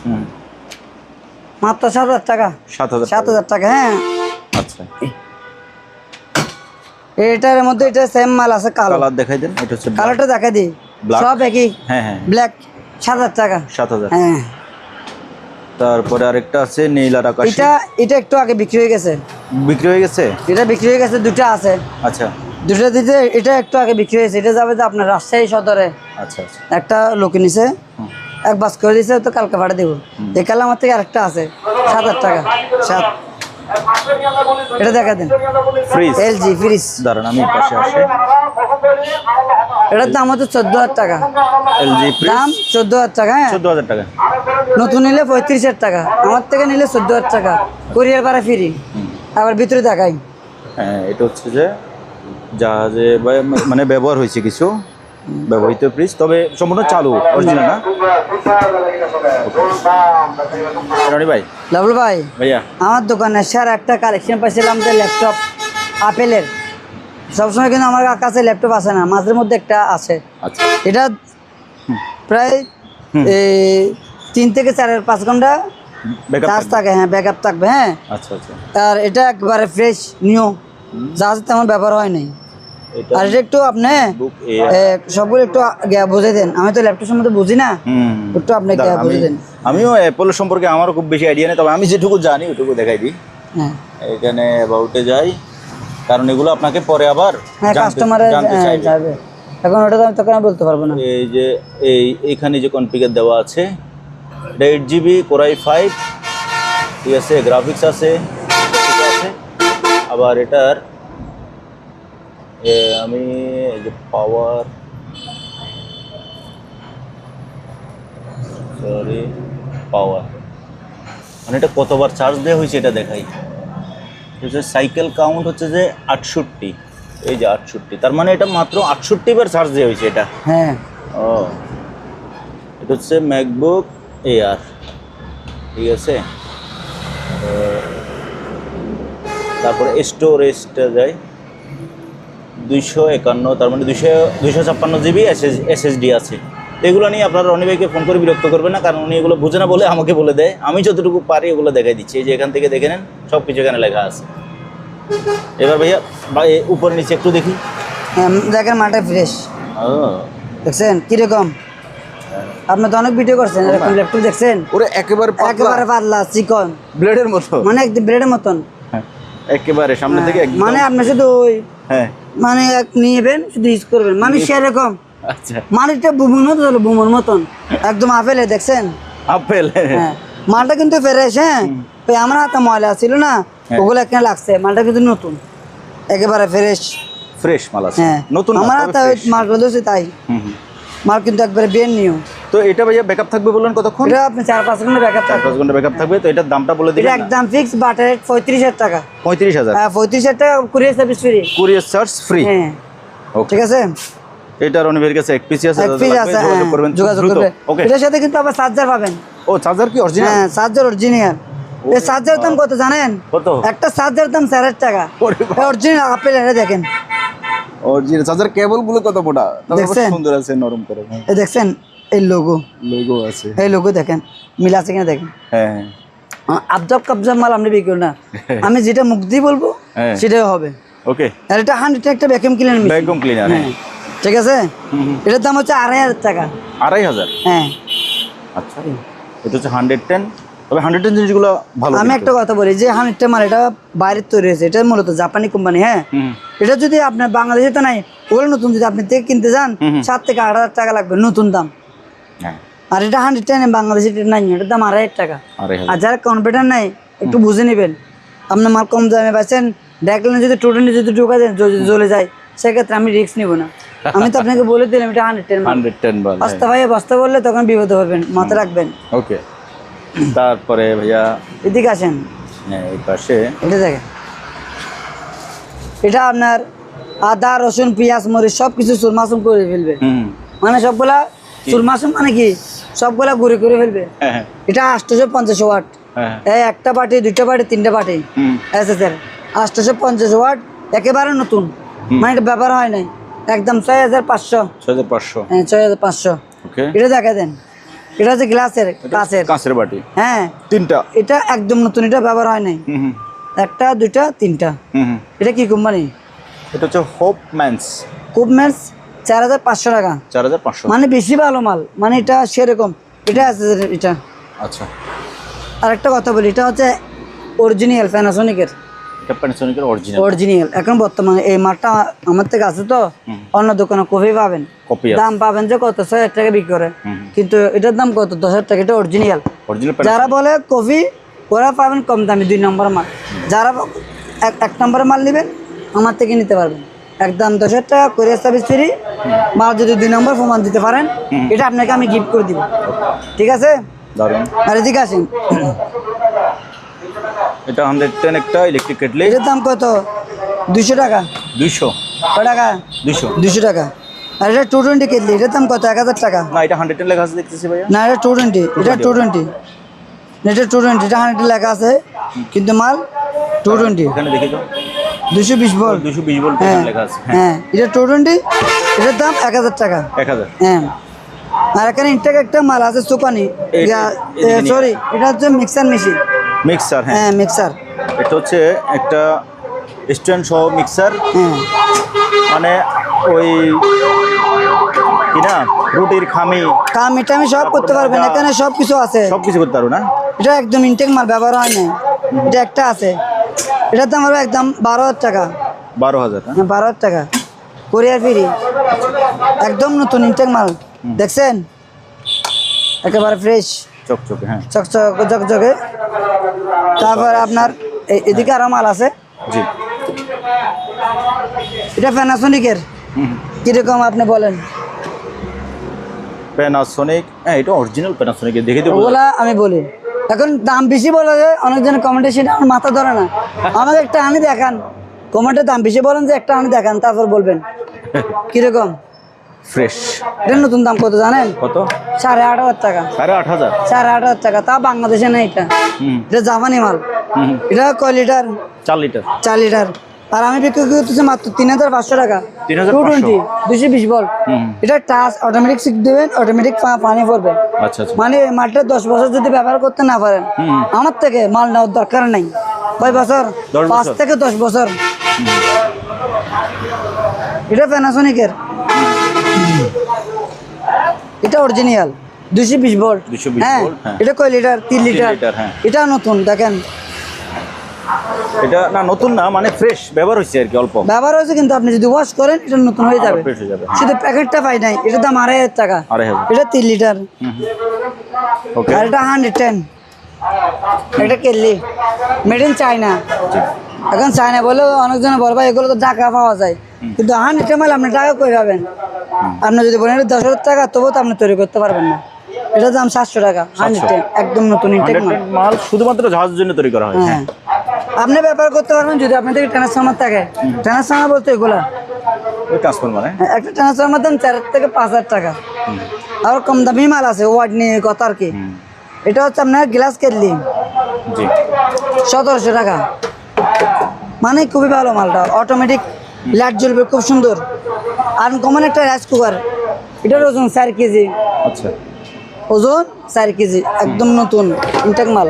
হুম মাত্র 7000 টাকা। 7000 7000 টাকা। হ্যাঁ, আচ্ছা, এটার মধ্যে এটা সেম মাল আছে, কালো। কালার দেখাই দেন। এটা হচ্ছে কালোটা দেখা দিই, Black? সব একই, হ্যাঁ হ্যাঁ ব্ল্যাক, 7000 টাকা। 7000। হ্যাঁ, তারপরে আরেকটা আছে নীল আর আকাশী, এটা একটু আগে বিক্রি হয়ে গেছে। বিক্রি হয়ে গেছে। এটা বিক্রি হয়ে গেছে, 2টা আছে। আচ্ছা দুটো দিতে এটা একটু আগে বিক্রি হয়েছে। এটা যাবে তো আপনার রাজশাহী সদরে, আচ্ছা আচ্ছা, একটা লোকে নিছে। হুম। এক বাস করে দিয়েছে, তো কালকে পাঠিয়ে দেবো। এই কালে আমার থেকে আরেকটা আছে 7,000 টাকা, 7। এটা দেখা দেন, ফ্রিজ এলজি ফ্রিজ। দাঁড়ান আমি পাশে আসি। এটার দাম হচ্ছে 14,000 টাকা, এলজি ফ্রিজ দাম 14,000 টাকা। হ্যাঁ, 14,000 টাকা। নতুন নিলে 35,000 টাকা, আমার থেকে নিলে 14,000 টাকা, কুরিয়ার ভাড়া ফ্রি। আবার ভিতরে দেখাই। হ্যাঁ, এটা হচ্ছে যে জাহাজে মানে ব্যবহার হয়েছে কিছু ব্যবহৃত ফ্রিজ, তবে সম্পূর্ণ চালু, অরিজিনাল না? রনি ভাই, লাভলু ভাই, ভাইয়া আমার দোকানে স্যার একটা কালেকশন পাইছিলাম যে ল্যাপটপ আপেলের। সবসময় কিন্তু আমার কাছে ল্যাপটপ আসে না, মাঝের মধ্যে একটা আছে। আচ্ছা, এটা প্রায় 3 থেকে 4-5 ঘন্টা ব্যাকআপ চার্জ থাকে। হ্যাঁ, ব্যাকআপ থাকবে। হ্যাঁ, আচ্ছা আচ্ছা। আর এটা একবারে ফ্রেশ নিউ, জাহাজ তেমন ব্যবহার হয় নাই। এটা আর এটা একটু আপনি বুক সবগুলো একটু বুঝে দেন, আমি তো ল্যাপটপ সম্বন্ধে বুঝি না, একটু আপনি বুঝে দেন। আমিও অ্যাপল সম্পর্কে আমারও খুব বেশি আইডিয়া নেই, তবে আমি যেটুকু জানি ওইটুকু দেখাই দিই। হ্যাঁ এখানে অ্যাবাউটে যাই, কারণ এগুলো আপনাকে পরে আবার হ্যাঁ, কাস্টমারে জানতে চাইবে। যাবে। এখন ওটা তো আমি তোকে বলতে পারবো না। এই যে এইখানে যে কনফিগার দেওয়া আছে, এটা 8GB Core i5, ঠিক আছে, গ্রাফিক্স আছে, আছে। আবার এটার আমি এই যে পাওয়ার, সরি পাওয়ার মানে এটা কতবার চার্জ দেওয়া হয়েছে এটা দেখাই। হচ্ছে সাইকেল কাউন্ট হচ্ছে যে 68, এই যে 68, তার মানে এটা মাত্র 68 বার চার্জ দেওয়া হয়েছে এটা। হ্যাঁ, ও, এটা হচ্ছে ম্যাকবুক এয়ার, ঠিক আছে। তারপরে স্টোরেজটা যায় 251, তার মানে 256 জিবি এসএসডি আছে। এগুলো নিয়ে আপনারা রনি ভাইকে ফোন করে বিরক্ত করবেন না, কারণ উনি এগুলো বুঝে না বলে আমাকে বলে দেয়। আমি যতটুকু পারি এগুলো দেখাই দিচ্ছি। এই যে এখান থেকে দেখে নেন, সব কিছু এখানে লেখা আছে। এবার ভাইয়া উপর নিচে একটু দেখি। দেখেন মালটা ফ্রেশ, ও, দেখছেন কিরকম? আপনি তো অনেক ভিডিও করছেন, এরকম ল্যাপটপ দেখছেন? ওরে একেবারে একেবারে পাতলা চিকন, ব্লেডের মতো, মানে একদম ব্রেডের মতন। একেবারে সামনে থেকে একদম, মানে আপনি শুধু ওই হ্যাঁ মানে নিবেন, শুধু ইউজ করবেন, মানে সেরকম। আচ্ছা, মালটা বুমুর মতো হলো, বুমুর মতন একদম আপেলে, দেখছেন? আপেল, হ্যাঁ, মালটা কিন্তু ফ্রেশ। হ্যাঁ, ওই আমার হাতে ময়লা ছিল না, ওগুলো এখানে লাগছে। মালটা কিন্তু নতুন, একেবারে ফ্রেশ ফ্রেশ মাল আছে, হ্যাঁ, নতুন আমার হাতে মালগুলো ধরছে তাই। মাল কিন্তু একবারে ব্রেন নিউ। তো এটা ভাইয়া ব্যাকআপ থাকবে বললেন কতক্ষণ? এটা আপনি 4-5 ঘন্টা ব্যাকআপ থাকবে। 5 ঘন্টা ব্যাকআপ থাকবে। তো এটার দামটা বলে এটা দিবেন না? একদম ফিক্স বাটার রেট 35,000 টাকা। 35,000, হ্যাঁ, 35,000 টাকা, courier service free. Courier charge free. হ্যাঁ, ওকে, ঠিক আছে। এটা রনি ভাইয়ের কাছে এক পিস আছে, এক পিস আছে, যোগাযোগ করবেন, যোগাযোগ দ্রুত। করবে। ওকে, এটার সাথে কিন্তু আবার চার্জার পাবেন। ও চার্জার কি অরিজিনাল? হ্যাঁ, চার্জার অরিজিনাল। এই চার্জারের দাম কত জানেন? কত? একটা চার্জারের দাম 4,000 টাকা। অরিজিনাল আপেল, এটা দেখেন। অরিজিনাল চার্জার কেবল গুলো কত মোটা, তবে দেখছেন? সুন্দর আছে, নরম করে। এই দেখছেন, এই লোগো আছে, এই লোগো দেখেন, মিল আছে কিনা দেখেন। হ্যাঁ আবজাব কাবজাব মাল আমরা বিক্রি করি না, আমি যেটা মুখ দিয়ে বলবো হ্যাঁ, সেটাই হবে। ওকে, আর এটা 100 একটা vacuum cleaner machine. Vacuum cleaner, হ্যাঁ, ঠিক আছে। এটার দাম হচ্ছে 2,500 টাকা। 2,500? হ্যাঁ, আচ্ছা, এটা হচ্ছে 110। তবে 110 জিনিসগুলো ভালো। আমি একটা কথা বলি, যে 100টা মাল এটা বাইরে তৈরি হয়েছে, এটা মূলত জাপানি কোম্পানি। হ্যাঁ, এটা যদি আপনার বাংলাদেশে তো নাই, ওগুলো নতুন যদি আপনি থেকে কিনতে যান 7 থেকে 8,000 টাকা লাগবে নতুন দাম। হ্যাঁ, আর এটা 110 বাংলাদেশে নাই, এটার দাম 2,500 টাকা। আর যারা কনফিডেন্ট নাই, একটু বুঝে নেবেন। আপনার মাল কম দামে পাচ্ছেন, দেখলেন যদি টোটেনটি যদি ঢোকা দেন, যদি জ্বলে যায়, সেক্ষেত্রে আমি রিস্ক নিব না। আমি তো আপনাকে বলে দিলাম এটা 110 বল। বস্তা ভাই, বস্তা বললে তখন বিপদ হবেন, মাথায় রাখবেন। ওকে, তারপরে ভাইয়া এদিকে আসেন, এই পাশে এটা দেখেন। এটা আপনার আদা রসুন পেঁয়াজ মরিচ সব কিছু চুরমাসুম করে ফেলবে। মানে সবগুলা চুরমাসুম মানে কি, সবগুলা গুঁড়ি করে ফেলবে। এটা 850 ওয়াট, এই একটা পার্টি, 2টা পার্টি, 3টা পার্টি স্যার। 850 ওয়াট, একেবারে নতুন, মানে এটা ব্যবহার হয় নাই, একদম 6,500। 6,500? হ্যাঁ, 6,500। ওকে, এটা দেখা দেন, এটা হচ্ছে গ্লাসের, কাঁচের বাটি। হ্যাঁ, 3টা, এটা একদম নতুন, এটা ব্যবহার হয় নাই। 1টা 2টা 3টা। এটা কি কোম্পানি? এটা হচ্ছে হোপম্যানস। কুপম্যানস, 4,500 টাকা। 4,500, মানে বেশি ভালো মাল, মানে এটা সেরকম। এটা আছে এটা। আচ্ছা, আর একটা কথা বলি, এটা হচ্ছে অরিজিনাল প্যানাসোনিকের, এটা প্যানাসোনিকের অরিজিনাল। অরিজিনাল। এখন বর্তমানে এই মালটা আমার থেকে আছে, তো অন্য দোকানে কপি পাবেন, কপি দাম পাবেন যে কত 6,000 টাকা বিক্রি করে, কিন্তু এটার দাম কত 10,000 টাকা। এটা অরিজিনাল। যারা বলে কপি ওরা পাবেন কম দামি 2 নম্বর মাল। যারা এক নম্বর মাল নেবেন আমার থেকে নিতে পারবেন একদম 10,000 টাকা কোরিয়ার সার্ভিস ফ্রি। মাল যদি 2 নম্বর প্রমাণ দিতে পারেন এটা আপনাকে আমি গিফট করে দিব, ঠিক আছে? দারুন। আর এদিকে আসেন, এটা 110 একটা ইলেকট্রিক কেটলি। এটার দাম কত 200 টাকা। 200 কয় টাকা? 200 টাকা। আর এটা 220 কেটলি, এটার দাম কত 1,000 টাকা। না এটা 110 লেখা আছে দেখতেছি ভাইয়া। না এটা 220, এটা 220, এটা 220, এটা 100 লেখা আছে কিন্তু মাল 220। এখানে দেখি তো 220 ভোল্ট। 220 ভোল্ট লেখা আছে। হ্যাঁ এটা 220, এটার দাম 1,000 টাকা। 1000। হ্যাঁ আর এখানে ইনটেক একটা মাল আছে সুপানি, সরি এটা হচ্ছে মিক্সার মেশিন। মিক্সার। হ্যাঁ মিক্সার। এটা হচ্ছে একটা স্ট্যান্ড সহ মিক্সার, হ্যাঁ মানে ওই কি না রুটির খামি টামি সব করতে পারবেন, এখানে সব কিছু আছে, সব কিছু করতে পারো না। এটা একদম ইনটেক মাল, ব্যবহার হয় না। এটা একটা আছে, এটার দাম হবে একদম 12,000 টাকা। 12,000। হ্যাঁ 12,000 টাকা কোরিয়ার ফ্রি, একদম নতুন ইনটেক মাল। দেখছেন একেবারে ফ্রেশ চকচকে। হ্যাঁ চকচকে। তারপর আপনার এদিকে আরো মাল আছে। জি। এটা প্যানাসোনিকের, কিরকম আপনি বলেন? প্যানাসোনিক, হ্যাঁ এটা অরিজিনাল প্যানাসোনিকের, দেখে তো ওগুলা আমি বলি। এখন দাম বেশি বলা যায়, অনেকজন কমেন্টে, সেটা আমার মাথা ধরে না। আমাকে একটা আনি দেখান, কমেন্টে দাম বেশি বলেন যে একটা আনি দেখান, তারপর বলবেন কিরকম ফ্রেশ। এটা নতুন দাম কত জানেন? কত? 8,500 টাকা। 8,500? 8,500 টাকা, তা বাংলাদেশে না। এটা জাপানি মাল। এটা কয় লিটার? 4 লিটার। 4 লিটার। আর আমি বিক্রি করতেছি মাত্র 3,500 টাকা। 220 220 ভোল্ট। এটা টাচ অটোমেটিক শিখ দেবেন, অটোমেটিক পানি পড়বে। আচ্ছা আচ্ছা। মানে মালটা 10 বছর যদি ব্যবহার করতে না পারেন আমার থেকে মাল নেওয়ার দরকার নাই। কয় বছর? 5 থেকে 10 বছর। এটা প্যানাসোনিকের, এটা অরিজিনাল 220 ভোল্ট। 220 হ্যাঁ ভোল্ট। হ্যাঁ এটা কয় লিটার? 3 লিটার। হ্যাঁ এটা নতুন দেখেন, এটা না নতুন না, মানে ফ্রেশ ব্যবহার হচ্ছে আর কি, অল্প ব্যবহার হয়েছে, কিন্তু আপনি যদি ওয়াশ করেন এটা নতুন হয়ে যাবে। ফ্রেশ হয়ে যাবে। শুধু প্যাকেটটা পাই নাই, এটা দাম 2,500 টাকা। 2,500। এটা 3 লিটার। ওকে। আর এটা 110, এটা কেটলি মেড ইন চায়না। এখন চায়না বলে অনেকজন বলবা এগুলো তো টাকা পাওয়া যায়, কিন্তু 110 মাল আপনি টাকা কই পাবেন? আপনি যদি বলেন 10,000 টাকা, তবুও তো আপনি তৈরি করতে পারবেন না। এটার দাম 700 টাকা। 110 একদম নতুন ইনটেক মাল। মাল শুধুমাত্র জাহাজের জন্য তৈরি করা হয়। হ্যাঁ আপনি ব্যবহার করতে পারবেন যদি আপনার থেকে ট্রান্সফরমার থাকে। ট্রান্সফরমার বলতে এগুলা ওই ট্রান্সফরমার। একটা ট্রান্সফরমার দাম 4 থেকে 5,000 টাকা। আর কম দামি মাল আছে, ওয়ার্ড নিয়ে কথা আর কি। এটা হচ্ছে আপনার গ্লাস কেটলি। জি। 1,700 টাকা। মানে খুবই ভালো মালটা, অটোমেটিক লাইট জ্বলবে, খুব সুন্দর। আর কমন একটা রাইস কুকার, এটার ওজন 4 কেজি। আচ্ছা। ওজন 4 কেজি, একদম নতুন ইনটেক মাল।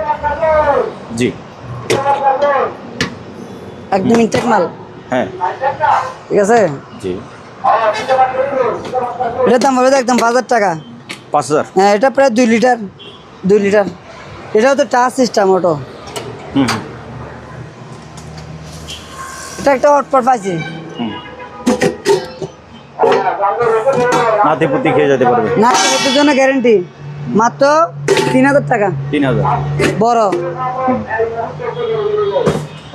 জি। একদম ইনটেক মাল। হ্যাঁ ঠিক আছে। জি। এটার দাম হবে একদম 5,000 টাকা। 5,000? হ্যাঁ এটা প্রায় 2 লিটার। 2 লিটার। এটা হচ্ছে টাচ সিস্টেম অটো। এটা একটা হটপট পাইছি, নাতিপুতি খেয়ে যেতে পারবে। না এটার জন্য গ্যারেন্টি। মাত্র 3,000 টাকা। 3,000? বড়।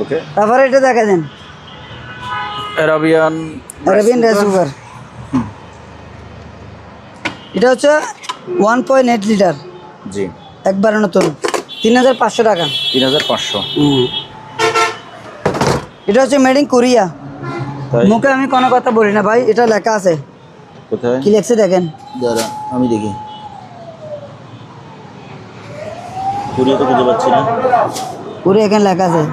ওকে। তারপরে এটা দেখা দেন, অ্যারাবিয়ান রাইস কুকার। এটা হচ্ছে 1.8 লিটার। জি। একবারে নতুন, 3,500 টাকা। 3,500? এটা হচ্ছে মেড ইন কোরিয়া। তাই? মুখে আমি কোনো কথা বলি না ভাই, এটা লেখা আছে। কোথায় কি লেখছে দেখেন। দাঁড়া আমি দেখি, কোরিয়া তো খুঁজে পাচ্ছি না। কোরিয়া এখানে লেখা আছে।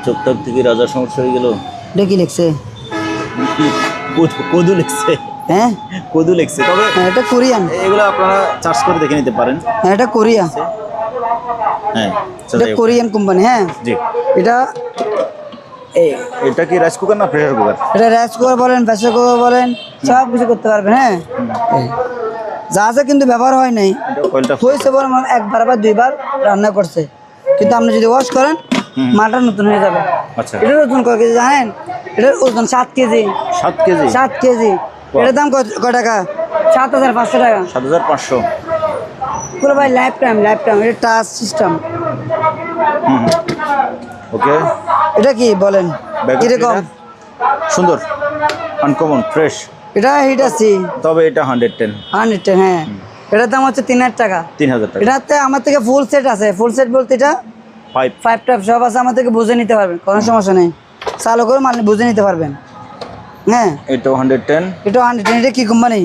চোখটার থেকে রাজার সমস্যা হয়ে গেল। এটা কি লেখছে? কদু লিখছে। হ্যাঁ কদু লিখছে। তবে এটা কোরিয়ান। এগুলো আপনারা চার্জ করে দেখে নিতে পারেন। হ্যাঁ এটা কোরিয়া। হ্যাঁ এটা কোরিয়ান কোম্পানি। হ্যাঁ জি। এটা এটা কি রাইস কুকার না প্রেসার কুকার? এটা রাইস কুকার বলেন, প্রেসার কুকার বলেন, সব কিছু করতে পারবেন। হ্যাঁ যা আছে কিন্তু ব্যবহার হয় নাই, হয়েছে বলে একবার বা 2বার রান্না করছে, কিন্তু আপনি যদি ওয়াশ করেন মালটা নতুন হয়ে যাবে। আচ্ছা, এটার ওজন কত কেজি জানেন? এটার ওজন 7 কেজি। 7 কেজি? 7 কেজি। এটার দাম কত টাকা? 7,500 টাকা। 7,500। পুরো ভাই লাইফ টাইম এটা টাচ সিস্টেম। ওকে, এটা কি বলেন কিরকম? সুন্দর, আনকমন, ফ্রেশ। এটা হিট আছে, তবে এটা 110। 110, হ্যাঁ। এটার দাম হচ্ছে 3,000 টাকা। 3,000 টাকা। এটাতে আমার থেকে ফুল সেট আছে। ফুল সেট বলতে এটা 5 টাইপ সব আছে, আমার থেকে বুঝে নিতে পারবেন, কোনো সমস্যা নেই। চালু করে মানে বুঝে নিতে পারবেন। হ্যাঁ, এটা 110। এটা 110। এটা কি কোম্পানি?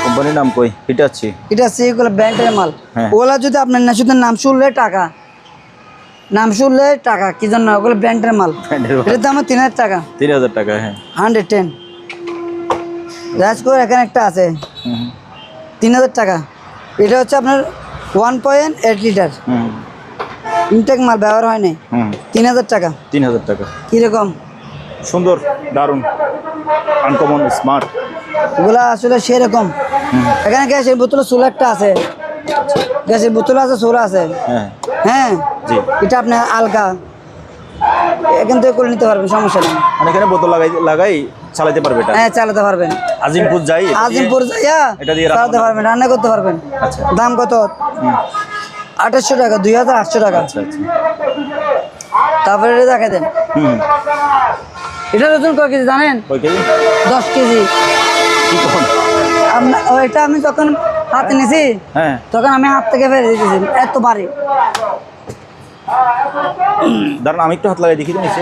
কোম্পানির নাম কই? হিটাচি। এটা আছে, এগুলো ব্র্যান্ডের মাল। হ্যাঁ। ওগুলা যদি আপনার না শুধু নাম শুনলে টাকা, নাম শুনলে টাকা, কি জন্য? ওগুলো ব্র্যান্ডের মাল। এটার দাম 3,000 টাকা। 3,000 টাকা, হ্যাঁ। 110 রাজকোর এখানে একটা আছে 3,000 টাকা। এটা হচ্ছে আপনার 1.8 লিটার ইনটেক মাল, ব্যবহার হয়নি। 3,000 টাকা। 3,000 টাকা। কীরকম? সুন্দর, দারুণ, আনকমন, স্মার্ট। এগুলা আসলে সেরকম। এখানে গ্যাসের বোতল চুলা একটা আছে, গ্যাসের বোতল আছে, চুলা আছে। হ্যাঁ, হ্যাঁ, জি। এটা আপনার আলগা, এখান থেকে করে নিতে পারবেন, সমস্যা নেই। মানে এখানে বোতল লাগাই চালাতে পারবে এটা? হ্যাঁ, চালাতে পারবেন। আজিমপুর যাই, আজিমপুর যাইয়া এটা দিয়ে চালাতে পারবেন, রান্না করতে পারবেন। আচ্ছা। দাম কত? 2,800 টাকা, 2,800 টাকা। আচ্ছা, আচ্ছা। তারপরে এটা দেখে দেন, এটার ওজন কয় কেজি জানেন? কয় কেজি? 10 কেজি। কি কখন? এটা আমি যখন হাতে নিছি, হ্যাঁ, তখন আমি হাত থেকে ফেলে দিতেছি, এত ভারী। দাঁড়ান, আমি একটু হাত লাগাই দেখি তো নিচে।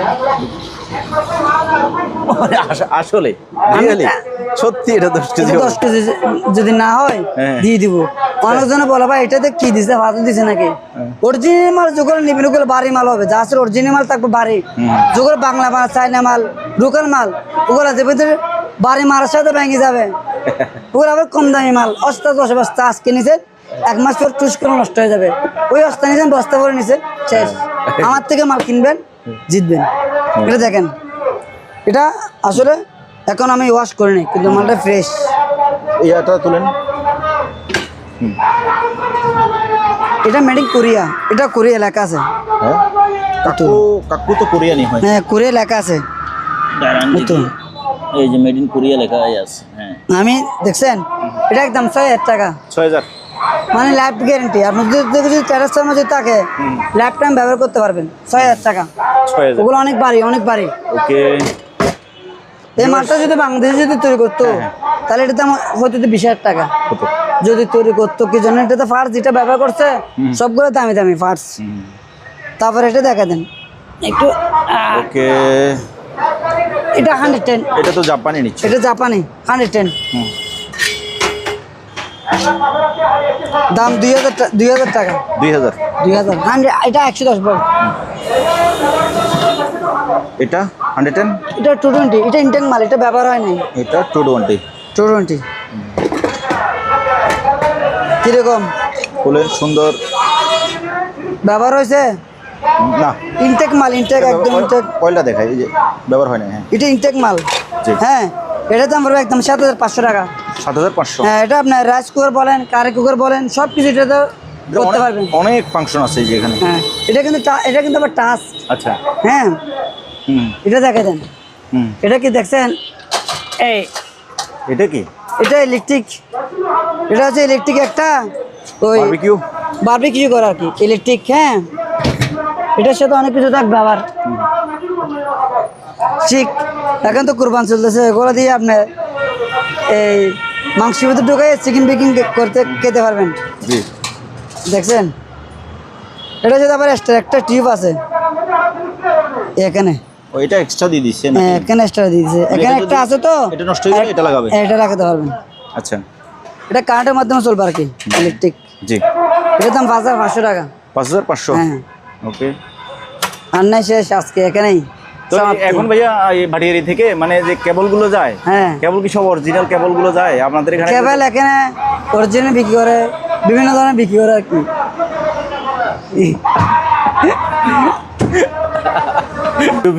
আসলে রিয়েলি সত্যি এটা 10 কেজি? 10 কেজি যদি না হয় হ্যাঁ। দিয়ে দিব। অনেকজনে বলে ভাই এটাতে কি দিছে, ভাত দিছে নাকি? অরিজিনাল মাল যেগুলো নিবেন ওগুলো ভারী মাল হবে, যা আসলে অরিজিনাল মাল থাকবে ভারী। যেগুলো বাংলা মাল, চাইনা মাল, লোকাল মাল, ওগুলো যে ভিতরে ভারী মালের সাথে ভেঙে যাবে। ওগুলো আবার কম দামি মাল, অস্তা 10 বস্তা আজকে নিছেন, 1 মাস পর টুস করে নষ্ট হয়ে যাবে। ওই অস্তা নিছেন, বস্তা ভরে নিছেন, শেষ। আমার থেকে মাল কিনবেন, জিতবেন। এটা দেখেন, এটা আসলে এখন আমি ওয়াশ করিনি, কিন্তু মালটা ফ্রেশ। এটা তুলেন। এটা মেড ইন কোরিয়া, এটা কোরিয়া লেখা আছে। হ্যাঁ, কাকু তো কোরিয়ানি হয়। হ্যাঁ, কোরিয়া লেখা আছে। এই যে মেড ইন কোরিয়া লেখা আছে। হ্যাঁ, আমি দেখছেন, এটা একদম 6,000 টাকা। 6,000 মানে লাইফ গ্যারেন্টি। আপনি যদি টেরাসের মধ্যে থাকে, লাইফ টাইম ব্যবহার করতে পারবেন। 6,000 টাকা। 6,000। ওগুলো অনেক ভারী, অনেক ভারী। ওকে। এই মালটা যদি বাংলাদেশে যদি তৈরি করতো, তাহলে এটার দাম হয়তো 20,000 টাকা যদি তৈরি করতো। কি জন্য? এটা তো ফার্স্ট যেটা ব্যবহার করছে সবগুলো দামি দামি ফার্স্ট। তারপরে এটা দেখা দেন একটু। ওকে, এটা 110। এটা তো জাপানি নিচ্ছে। এটা জাপানি 110। দাম 2,000 টাকা। 2,000। 2,000 এটা 110 বল। এটা 110। এটা 220। এটা ইনটেক মাল, এটা ব্যবহার হয় নাই। এটা 220। 220 কিরকম? ফুলে সুন্দর ব্যবহার হয়েছে না? ইনটেক মাল, ইনটেক, একদম ইনটেক। কয়লা দেখায়, এই যে ব্যবহার হয় না। হ্যাঁ, এটা ইনটেক মাল। জি। হ্যাঁ, এটা দাম পড়বে একদম 7,500 টাকা। 7,500। হ্যাঁ, এটা আপনার রাইস কুকার বলেন, কারি কুকার বলেন, সব কিছু এটাতে করতে পারবেন। অনেক ফাংশন আছে এই যে এখানে। হ্যাঁ, এটা কিন্তু আবার টাচ। আচ্ছা। হ্যাঁ, এটা দেখে দেন। হুম, এটা কি দেখছেন? এই এটা কি? এটা ইলেকট্রিক। এটা হচ্ছে ইলেকট্রিক একটা ওই বারবিকিউ। বারবিকিউ করা আর কি, ইলেকট্রিক। হ্যাঁ, এটার সাথে অনেক কিছু থাকবে আবার। ঠিক, এখন তো কুরবান চলতেছে, এগুলো দিয়ে আপনার এই মাংসের ভিতরে ঢুকে চিকেন বেকিং করতে খেতে পারবেন। জি। দেখছেন, এটা যদি আবার এক্সট্রা একটা টিউব আছে এখানে। ওইটা এক্সট্রা দিয়ে দিচ্ছে না? এখানে এক্সট্রা দিয়ে দিচ্ছে, এখানে একটা আছে তো। এটা নষ্ট হয়ে গেলে এটা লাগাবে? এটা লাগাতে পারবেন। আচ্ছা, এটা কারেন্টের মাধ্যমে চলবে আর কি, ইলেকট্রিক। জি। এটার দাম 5,500 টাকা। 5,500। হ্যাঁ, ওকে। আর নাই শেষ আজকে এখানেই। তো এখন ভাইয়া এই ভাটিয়ারি থেকে মানে যে কেবলগুলো যায়, হ্যাঁ, কেবল কি সব অরিজিনাল কেবলগুলো যায় আপনাদের এখানে? কেবল এখানে অরিজিনাল বিক্রি করে, বিভিন্ন ধরনের বিক্রি করে আর কি।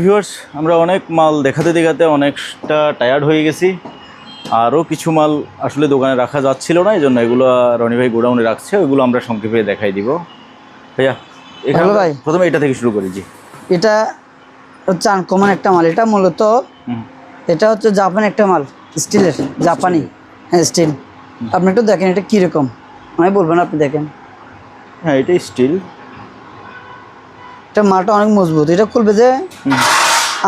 ভিউয়ার্স, আমরা অনেক মাল দেখাতে দেখাতে অনেকটা টায়ার্ড হয়ে গেছি। আরও কিছু মাল আসলে দোকানে রাখা যাচ্ছিল না, এই জন্য এগুলো রনি ভাই গোডাউনে রাখছে, ওইগুলো আমরা সংক্ষেপে দেখাই দিব। ভাইয়া এখানে ভাই প্রথমে এটা থেকে শুরু করি। জি। এটা হচ্ছে আনকমন একটা মাল। এটা মূলত এটা হচ্ছে জাপানি একটা মাল, স্টিলের, জাপানি। হ্যাঁ স্টিল। আপনি একটু দেখেন এটা কীরকম, আমি বলবো না, আপনি দেখেন। হ্যাঁ এটা স্টিল। এটা মালটা অনেক মজবুত। এটা খুলবে যে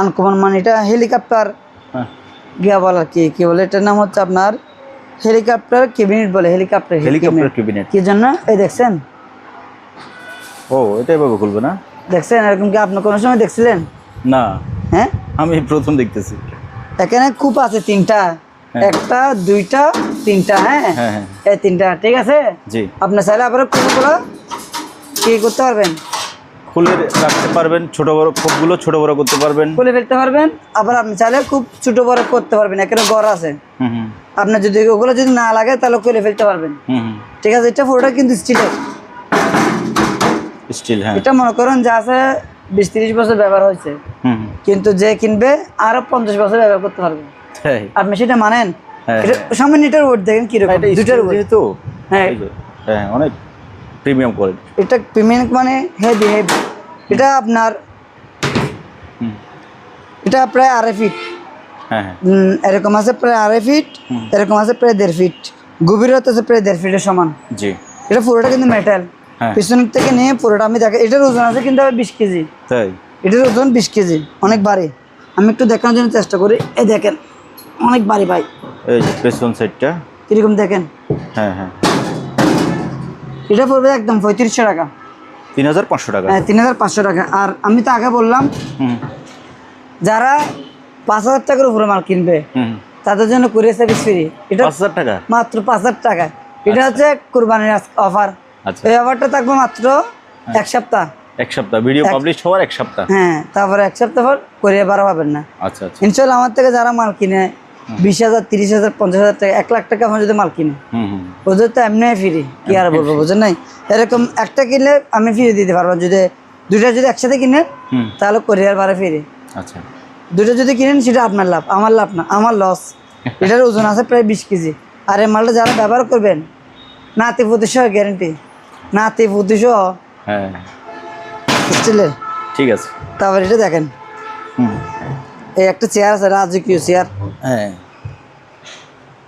আনকমন, মানে এটা হেলিকপ্টার গিয়া বলে কি বলে, এটার নাম হচ্ছে আপনার হেলিকপ্টার ক্যাবিনেট বলে। Helicopter cabinet. কি জন্য এই দেখছেন? ও এটা এভাবে খুলবে না? দেখছেন এরকম কি আপনি কোনো সময় দেখছিলেন? না, হ্যাঁ আমি প্রথম দেখতেছি। এখানে কূপ আছে 3টা, একটা 2টা 3টা। হ্যাঁ হ্যাঁ এই 3টা, ঠিক আছে। জি। আপনি চাইলে আবার কূপগুলো কি করতে পারবেন, খুলে রাখতে পারবেন, ছোট বড় কোপগুলো ছোট বড় করতে পারবেন, খুলে ফেলতে পারবেন। আবার আপনি চাইলে খুব ছোট বড় করতে পারবেন। এখানে ঘর আছে, আপনার যদি ওগুলো যদি না লাগে তাহলে খুলে ফেলতে পারবেন। ঠিক আছে। এটা পুরোটা কিন্তু স্টিলের, স্টিল। হ্যাঁ এটা মনে করেন যা আছে 20-30 বছর ব্যবহার হয়েছে, কিন্তু যে কিনবে আরো 50 বছর ব্যবহার করতে পারবে। আপনি সেটা মানেন? এটা সামনে এটার ওয়েট দেখেন কিরকম, দুইটার ওয়েট তো। হ্যাঁ হ্যাঁ অনেক প্রিমিয়াম কোয়ালিটি। এটা প্রিমিয়াম মানে হেভি। এটা আপনার এটা প্রায় 2.5 ফিট। হ্যাঁ এরকম আছে প্রায় 2.5 ফিট, এরকম আছে প্রায় 1.5 ফিট, গভীরতা আছে প্রায় 1.5 ফিটের সমান। জি। এটা পুরোটা কিন্তু মেটাল, পিছন থেকে নিয়ে পুরোটা আমি দেখে। এটার ওজন আছে কিন্তু 20 কেজি। তাই? এটার ওজন 20 কেজি, অনেক ভারী। আমি একটু দেখানোর জন্য চেষ্টা করি। এই দেখেন অনেক ভারী ভাই। এই যে পেছন সাইডটা কিরকম দেখেন। হ্যাঁ হ্যাঁ এটা পড়বে একদম 3500 টাকা। 3500 টাকা? হ্যাঁ 3500 টাকা। আর আমি তো আগে বললাম যারা 5000 টাকার উপরে মাল কিনবে তাদের জন্য কুরিয়ার সার্ভিস ফ্রি। এটা 5000 টাকা, মাত্র 5000 টাকা। এটা হচ্ছে কুরবানির অফার। এই অফারটা থাকবে মাত্র 1 সপ্তাহ। 1 সপ্তাহ ভিডিও পাবলিশ হওয়ার 1 সপ্তাহ। হ্যাঁ তারপরে 1 সপ্তাহ পর কুরিয়ার ভাড়া পাবেন না। আচ্ছা আচ্ছা। ইনশাআল্লাহ আমার থেকে যারা মাল কিনে 20,000, 30,000, 50,000 টাকা, 1 লাখ টাকা আমার যদি মাল কিনে, ওদের তো এমনি ফ্রি। কি আর বলবো, বুঝেন নাই? এরকম একটা কিনলে আমি ফ্রি দিতে পারবো। যদি দুইটা যদি একসাথে কিনেন তাহলে কুরিয়ার ভাড়া ফ্রি। আচ্ছা। দুটো যদি কিনেন সেটা আপনার লাভ, আমার লাভ না, আমার লস। এটার ওজন আছে প্রায় 20 কেজি। আর এই মালটা যারা ব্যবহার করবেন নাতি পুতিসহ গ্যারেন্টি, নাতি পুতিসহ। হ্যাঁ স্টিলের। ঠিক আছে। তারপর এটা দেখেন, এই একটা চেয়ার আছে, রাজকীয় চেয়ার। হ্যাঁ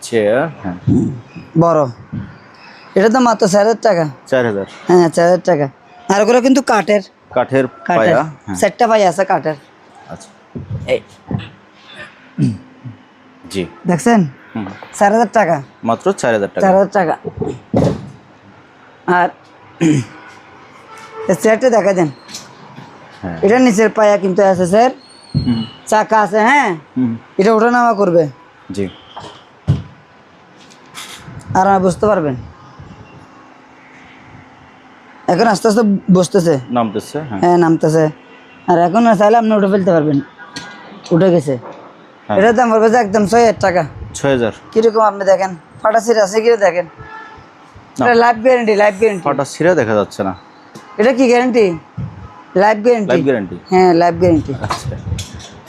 চেয়ার। হ্যাঁ বড়। এটা তো মাত্র 4000 টাকা। 4000? হ্যাঁ 4000 টাকা। আর ওগুলো কিন্তু কাঠের পায়া। 4টা পায়া আছে কাঠের। আচ্ছা এই জি দেখছেন 4000 টাকা, মাত্র 4000 টাকা। 4000 টাকা। আর চেয়ারটা দেখা দেন। এটা নিচের পায়া কিন্তু আছে স্যার, চাকা আছে। হ্যাঁ এটা ওঠা নামা করবে। জি। আর বুঝতে পারবেন এখন আস্তে আস্তে বসতেছে, নামতেছে। হ্যাঁ নামতেছে। আর এখন চাইলে আপনি উঠে ফেলতে পারবেন। উঠে গেছে। এটার দাম পড়বে যে একদম 6000 টাকা। 6000? কিরকম আপনি দেখেন, ফাটা ছিঁড়া আছে কি দেখেন। এটা লাইফ গ্যারেন্টি। ফাটা ছিঁড়া দেখা যাচ্ছে না। এটা কি গ্যারেন্টি? Life guarantee. হ্যাঁ লাইফ গ্যারেন্টি। আচ্ছা।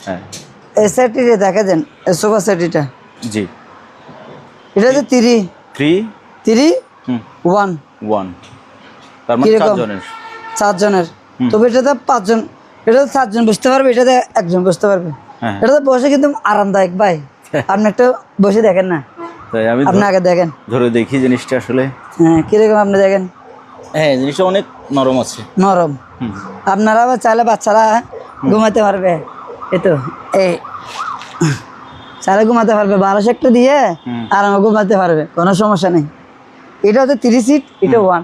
হ্যাঁ এই সেটটি দেখা দেন, এই সোফা সেটটা। জি। এটা হচ্ছে 3-1 তার মানে 4 জনের। তবে এটাতে 5 জন, এটাতে 4 জন বসতে পারবে, এটাতে 1 জন বসতে পারবে। এটাতে বসে কিন্তু আরামদায়ক ভাই। আপনি একটা বসে দেখেন না, আমি আপনি আগে দেখেন, ধরে দেখি জিনিসটা আসলে। হ্যাঁ কিরকম আপনি দেখেন। হ্যাঁ জিনিসটা অনেক নরম আছে। নরম। আপনারা আবার চাইলে বাচ্চারা ঘুমাতে পারবে। এতো এই চাইলে ঘুমাতে পারবে, 1200 একটা দিয়ে আরামে ঘুমাতে পারবে, কোনো সমস্যা নেই। এটা হচ্ছে 3 সিট, এটা 1।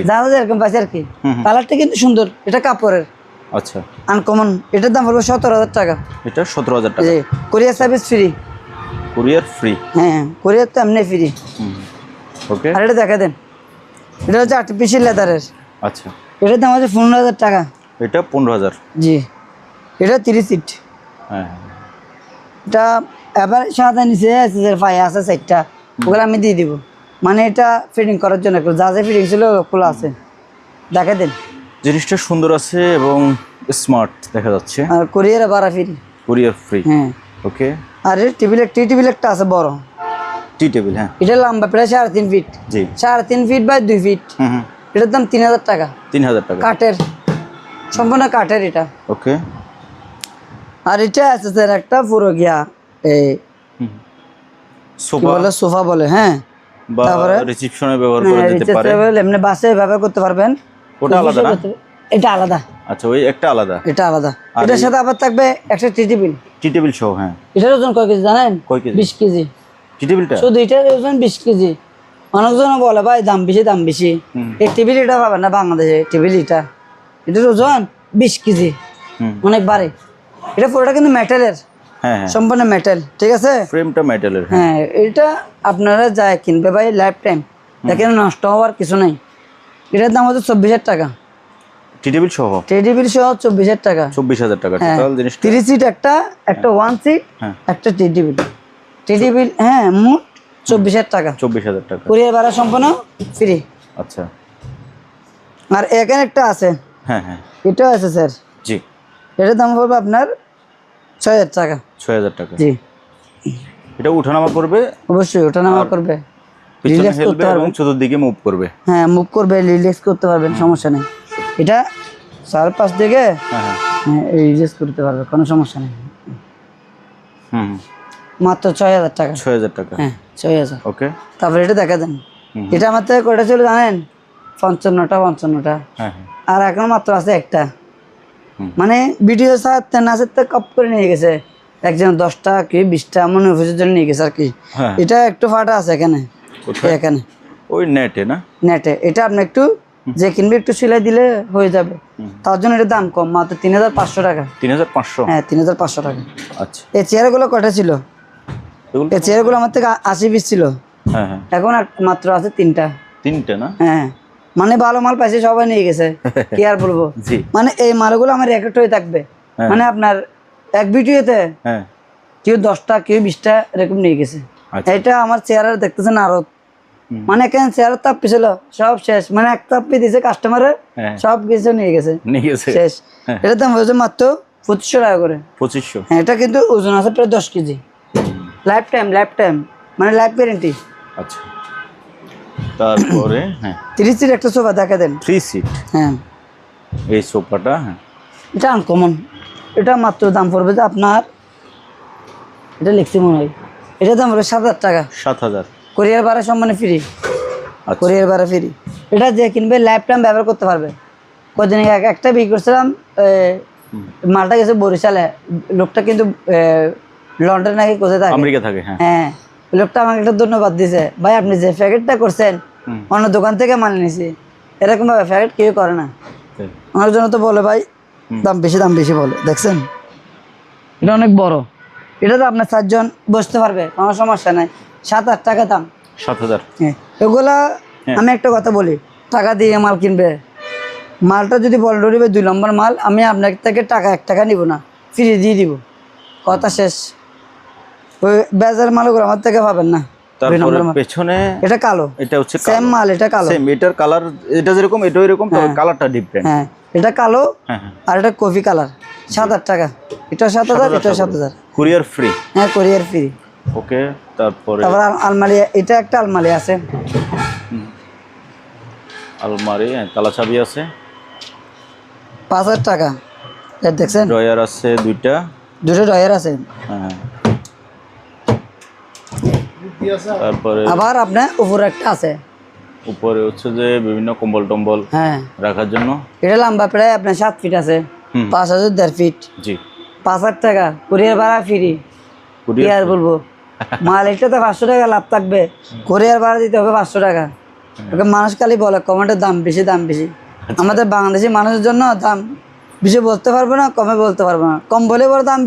যারা যেরকম পাচ্ছে আর কি। কালারটা কিন্তু সুন্দর। এটা কাপড়ের। আচ্ছা। আনকমন। এটার দাম পড়বে 17000 টাকা। এটা 17000 টাকা। Courier service free. Courier free? হ্যাঁ কুরিয়ার তো এমনি ফ্রি। ওকে। আর এটা দেখা দেন, এটা হচ্ছে আর্টিফিশিয়াল লেদারের। আচ্ছা। এটার দাম হচ্ছে 15000 টাকা। এটা 15000? জি। এটা 3 সিট। হ্যাঁ এটা এবার সাদা নিচে আছে পায়ে আছে 4টা, ওগুলো আমি দিয়ে দিব। মানে এটা ফিটিং করার জন্য যা যা ফিটিং ছিল খোলা আছে। দেখা দেন। জিনিসটা সুন্দর আছে এবং স্মার্ট দেখা যাচ্ছে। আর কুরিয়ার ভাড়া ফ্রি। Courier free? হ্যাঁ ওকে। আর টেবিল একটা আছে বড় টি টেবিল। হ্যাঁ এটা লম্বা প্রায় 3.5 ফিট। জি। 3.5 ফিট বাই 2 ফিট। এটার দাম 3000 টাকা। 3000 টাকা কাঠের। সম্পূর্ণ কাঠের এটা। ওকে। আর এটা আছে স্যার একটা পুরো গিয়া এই সোফা বলে সোফা বলে, হ্যাঁ, বা রিসেপশনে ব্যবহার করা যেতে পারে। এমনি বাসে ব্যবহার করতে পারবেন। ওটা আলাদা না? এটা আলাদা। আচ্ছা, ওই একটা আলাদা, এটা আলাদা। এটার সাথে আবার থাকবে একটা টি টেবিল। টি টেবিল সহ, হ্যাঁ। এটার ওজন কয় কেজি জানেন? কয় কেজি? 20 কেজি। টি টেবিলটা শুধু এটার ওজন 20 কেজি। অনেকজন বলে ভাই দাম বেশি দাম বেশি, এই টেবিল এটা পাবেন না বাংলাদেশে। টেবিল এটা, এটার ওজন 20 কেজি, অনেক ভারী। এটা পুরোটা কিন্তু মেটালের, হ্যাঁ হ্যাঁ, সম্পূর্ণ মেটাল, ঠিক আছে? ফ্রেমটা মেটালের। হ্যাঁ, এটা আপনারা যায় কিনবে ভাই লাইফ টাইম, এখানে নষ্ট হওয়ার কিছু নাই। এটার দাম হচ্ছে 24,000 টাকা। টি টেবিল সহ? টি টেবিল সহ 24,000 টাকা। 24,000 টাকা হ্যাঁ, টোটাল জিনিসটা। 3 সিট একটা 1 সিট, একটা টি টেবিল। টি টেবিল, হ্যাঁ, মোট 24,000 টাকা। 24,000 টাকা। কুরিয়ার ভাড়া সম্পূর্ণ ফ্রি। আচ্ছা। আর এখানে একটা আছে, হ্যাঁ হ্যাঁ, এটাও আছে স্যার। জি। এটার দাম পড়বে আপনার 6,000 টাকা। 6,000 টাকা। জি। এটা উঠানামা করবে? অবশ্যই ওঠানামা করবে, পিছনে রিল্যাক্স হেলবে করতে এবং পারবেন। চতুর্দিকে মুভ করবে। হ্যাঁ, মুভ করবে, রিল্যাক্স করতে পারবেন, সমস্যা নেই। এটা 4-5 দিকে হ্যাঁ হ্যাঁ, রিল্যাক্স করতে পারবে, কোনো সমস্যা নেই। হুম, মাত্র 6,000 টাকা। 6,000 টাকা। হ্যাঁ, 6,000। ওকে। তারপরে এটা দেখা দেন। এটা আমার থেকে কয়টা ছিল জানেন? 55টা। হ্যাঁ হ্যাঁ, আর এখন মাত্র আছে একটা। মানে ভিডিও সাথে না সাথে কপ করে নিয়ে গেছে একজন, 10টা কি 20টা মনে অফিসের জন্য নিয়ে গেছে আর কি। হ্যাঁ। এটা একটু ফাটা আছে এখানে, এখানে ওই নেটে না? নেটে। এটা আপনি একটু যে কিনবে একটু সেলাই দিলে হয়ে যাবে। তার জন্য এটার দাম কম, মাত্র 3,500 টাকা। 3,500? হ্যাঁ, 3,500 টাকা। আচ্ছা। এই চেয়ারগুলো কয়টা ছিল? এই চেয়ারগুলো আমার থেকে 80 পিস ছিল। হ্যাঁ হ্যাঁ, এখন মাত্র আছে 3টা। 3টে না? হ্যাঁ, মানে ভালো মাল পাইছে, সবাই নিয়ে গেছে, কি আর বলবো। জি। মানে এই মালগুলো আমার রেকর্ড হয়ে থাকবে। মানে আপনার এক ভিডিওতে হ্যাঁ, কেউ 10টা কেউ 20টা এরকম নিয়ে গেছে। এটা আমার চেয়ারের দেখতেছেন আরো, মানে এখানে চেয়ারের তাপ ছিল সব শেষ, মানে এক তাপ্পি দিয়েছে কাস্টমারের, সব কিছু নিয়ে গেছে শেষ। এটার দাম হয়েছে মাত্র 2500 টাকা করে। 2500? হ্যাঁ, এটা কিন্তু ওজন আছে প্রায় 10 কেজি। লাইফ টাইম মানে লাইফ গ্যারেন্টি। আচ্ছা। তারপরে হ্যাঁ, 3 সিট একটা সোফা দেখা দেন। 3 সিট? হ্যাঁ, এই সোফাটা, হ্যাঁ, এটা আনকমন। এটা মাত্র দাম পড়বে যে আপনার, এটা লিখছি মনে হয়, এটার দাম পড়বে 7,000 টাকা। 7,000? কোরিয়ার ভাড়া সম্মানে ফ্রি। কোরিয়ার ভাড়া ফ্রি। এটা যে কিনবে লাইফ টাইম ব্যবহার করতে পারবে। কদিন আগে একটা বিক্রি করছিলাম, মালটা গেছে বরিশালে, লোকটা কিন্তু লন্ডন নাকি কোথায় থাকে, আমেরিকা থাকে। হ্যাঁ, লোকটা আমাকে একটা ধন্যবাদ দিয়েছে, ভাই আপনি যে প্যাকেটটা করছেন অন্য দোকান থেকে মাল নিয়েছি, এরকম ভাবে প্যাকেট কেউ করে না। আমার জন্য তো বলে ভাই দাম বেশি বলে, দেখছেন? এটা অনেক বড়, এটা তো আপনার 4 জন বসতে পারবে, কোনো সমস্যা নাই। 7,000 টাকা দাম। 7,000? হ্যাঁ, এগুলা আমি একটা কথা বলি, টাকা দিয়ে মাল কিনবে, মালটা যদি বল ধরিবে 2 নম্বর মাল, আমি আপনার থেকে টাকা 1 টাকা নিব না, ফ্রি দিয়ে দিব, কথা শেষ। ওই বেজার মালগুলো আমার থেকে পাবেন না। তারপরে পেছনে এটা কালো, এটা হচ্ছে সেম মাল, এটা কালো, সেম, এটার কালার এটা যেরকম এটাও এরকম, তবে কালারটা ডিফারেন্ট। হ্যাঁ, এটা কালো হ্যাঁ, আর এটা কফি কালার। 7,000 টাকা। এটা 7,000, এটা 7,000। Courier free? হ্যাঁ, কোরিয়ার ফ্রি। ওকে। তারপরে আলমারি, এটা একটা আলমারি আছে, আলমারি, তালা চাবি আছে। 5,000 টাকা। দেখছেন ড্রয়ার আছে দুটো ড্রয়ার আছে। হ্যাঁ, তারপরে আবার আপনার উপরে একটা আছে, উপরে হচ্ছে যে বিভিন্ন কম্বল টম্বল হ্যাঁ রাখার জন্য। এটা লম্বা প্রায় আপনার 7 ফিট আছে, 5,000 1.5 ফিট। জি। 5,000 টাকা কুরিয়ার ভাড়া ফ্রি। কি আর বলবো, মাল এটাতে 500 টাকা লাভ থাকবে, কুরিয়ার ভাড়া দিতে হবে 500 টাকা। মানুষ খালি বলে কমেন্টের দাম বেশি। আমাদের বাংলাদেশি মানুষের জন্য দাম বেশি বলতে পারবো না, কমে বলতে পারবো না। কম বলে বড় দাম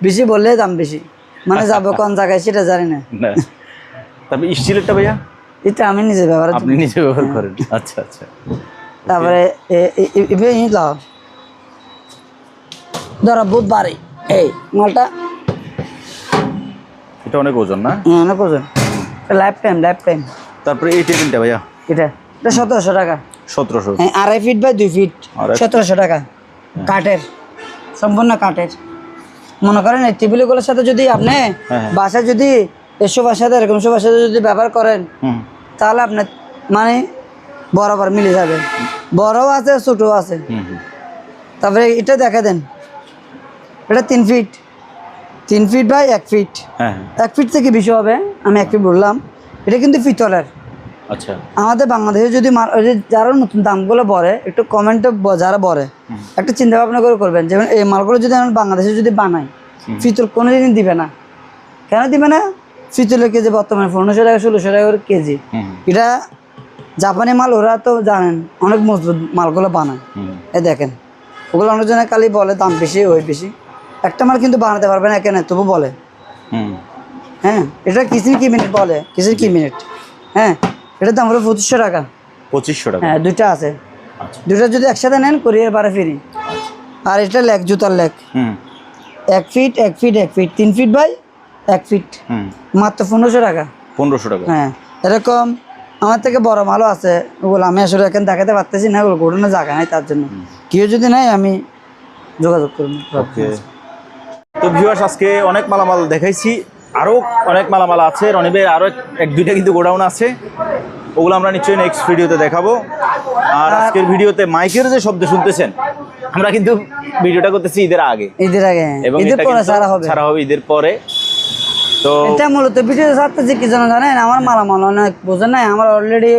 বেশি বললে দাম বেশি, মানে যাবো কোন জায়গায় সেটা জানি না। তবে স্টিলেরটা ভাইয়া এটা আমি নিজে ব্যবহার, আপনি নিজে ব্যবহার করেন? আচ্ছা আচ্ছা। তারপরে ধরো বুধ বাড়ি, এই মালটা এটা অনেক ওজন না? অনেক ওজন, লাইফ টাইম। তারপরে এই টেবিলটা ভাইয়া, এটা 1,700 টাকা। 1,700? হ্যাঁ, 2.5 ফিট বাই 2 ফিট, 1,700 টাকা। কাঠের, সম্পূর্ণ কাঠের। মনে করেন এই টেবিলগুলোর সাথে যদি আপনি বাসায় যদি সোফার সাথে এরকম সোফার সাথে যদি ব্যবহার করেন, তাহলে আপনার মানে বরাবর মিলে যাবে। বড়ও আছে ছোটও আছে, তারপরে এটা দেখা দেন, এটা 3 ফিট বাই 1 ফিট। হ্যাঁ 1 ফিট থেকে বেশি হবে, আমি 1 ফিট বললাম। এটা কিন্তু পিতলের। আচ্ছা আমাদের বাংলাদেশে যদি ওই যে যারা নতুন দামগুলো বলে, একটু কমেন্টে যারা বলে একটা চিন্তা ভাবনা করে করবেন, যেমন এই মালগুলো যদি আমরা বাংলাদেশে যদি বানাই, পিতল কোনো দিন দিবে না। কেন দিবে না? পিতলের কেজি বর্তমানে 1500 টাকা 1600 টাকা করে কেজি। এটা জাপানি মাল, ওরা তো জানেন অনেক মজবুত মালগুলো বানায়। এই দেখেন, ওগুলো অনেকজনে খালি বলে দাম বেশি, ওই বেশি। একটা মাল কিন্তু বানাতে পারবে না কেন, তবু বলে। হ্যাঁ, এটা কিসির কি মিনিট বলে, কিসির কি মিনিট। হ্যাঁ, এটার দাম হলো 2500 টাকা। 2500 টাকা? হ্যাঁ, দুইটা আছে। আচ্ছা, দুইটা যদি একসাথে নেন কুরিয়ার ভাড়া ফ্রি। আর এটা লেগ, জুতার leg, 1 feet 1 feet 1 feet 3 feet by 1 feet, মাত্র 1500 টাকা। 1500 টাকা? হ্যাঁ, এরকম আমার থেকে বড় মালও আছে, ওগুলো আমি আসলে এখন দেখাতে পারতেছি না, ওগুলো ঘটনা জায়গা নাই, তার জন্য কেউ যদি নাই আমি যোগাযোগ করুন। তো ভিউয়ার্স, আজকে অনেক মালামাল দেখাইছি, আরও অনেক মালামাল আছে। রনিবের আরও এক দুইটা কিন্তু গোডাউন আছে, ওগুলো আমরা নিশ্চয়ই নেক্সট ভিডিওতে দেখাবো। আর আজকের ভিডিওতে মাইকের যে শব্দ শুনতেছেন, আমরা কিন্তু ভিডিওটা করতেছি ঈদের আগে, এবং ঈদের পরে ছাড়া হবে ঈদের পরে। তো এটা মূলত ভিডিও ছাড়তেছি কি জন্য জানেন, আমার মালামাল অনেক বোঝেন নাই, আমার অলরেডি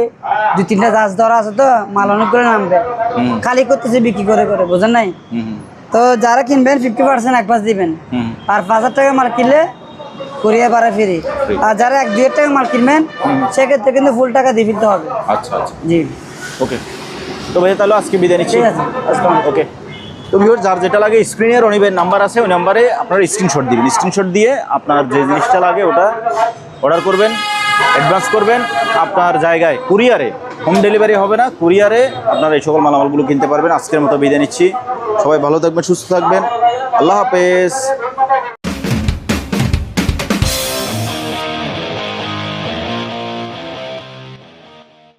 2-3টা জাহাজ ধরা আছে, তো মাল অনেক করে নামবে, খালি করতেছি বিক্রি করে করে, বোঝেন নাই। তো যারা কিনবেন 50% অ্যাডভান্স দিবেন, আর 5000 টাকা মাল কিনলে কুরিয়ার ভাড়া ফ্রি। আর যারা 1-2 টাকা মাল কিনবেন, সেক্ষেত্রে কিন্তু ফুল টাকা দিয়ে ফিরতে হবে। আচ্ছা আচ্ছা, জি ওকে। তো ভাই তাহলে আজকে বিদায় নিচ্ছি। ঠিক আছে, ওকে। তো ভিউয়ার, যার যেটা লাগে স্ক্রিনে রনিবের নাম্বার আছে, ওই নাম্বারে আপনারা স্ক্রিনশট দিবেন। স্ক্রিনশট দিয়ে আপনার যে জিনিসটা লাগে ওটা অর্ডার করবেন, অ্যাডভান্স করবেন। আপনার জায়গায় কুরিয়ারে, হোম ডেলিভারি হবে না, কুরিয়ারে আপনারা এই সকল মালামালগুলো কিনতে পারবেন। আজকের মতো বিদায় নিচ্ছি। সবাই ভালো থাকবেন, সুস্থ থাকবেন। আল্লাহ হাফেজ।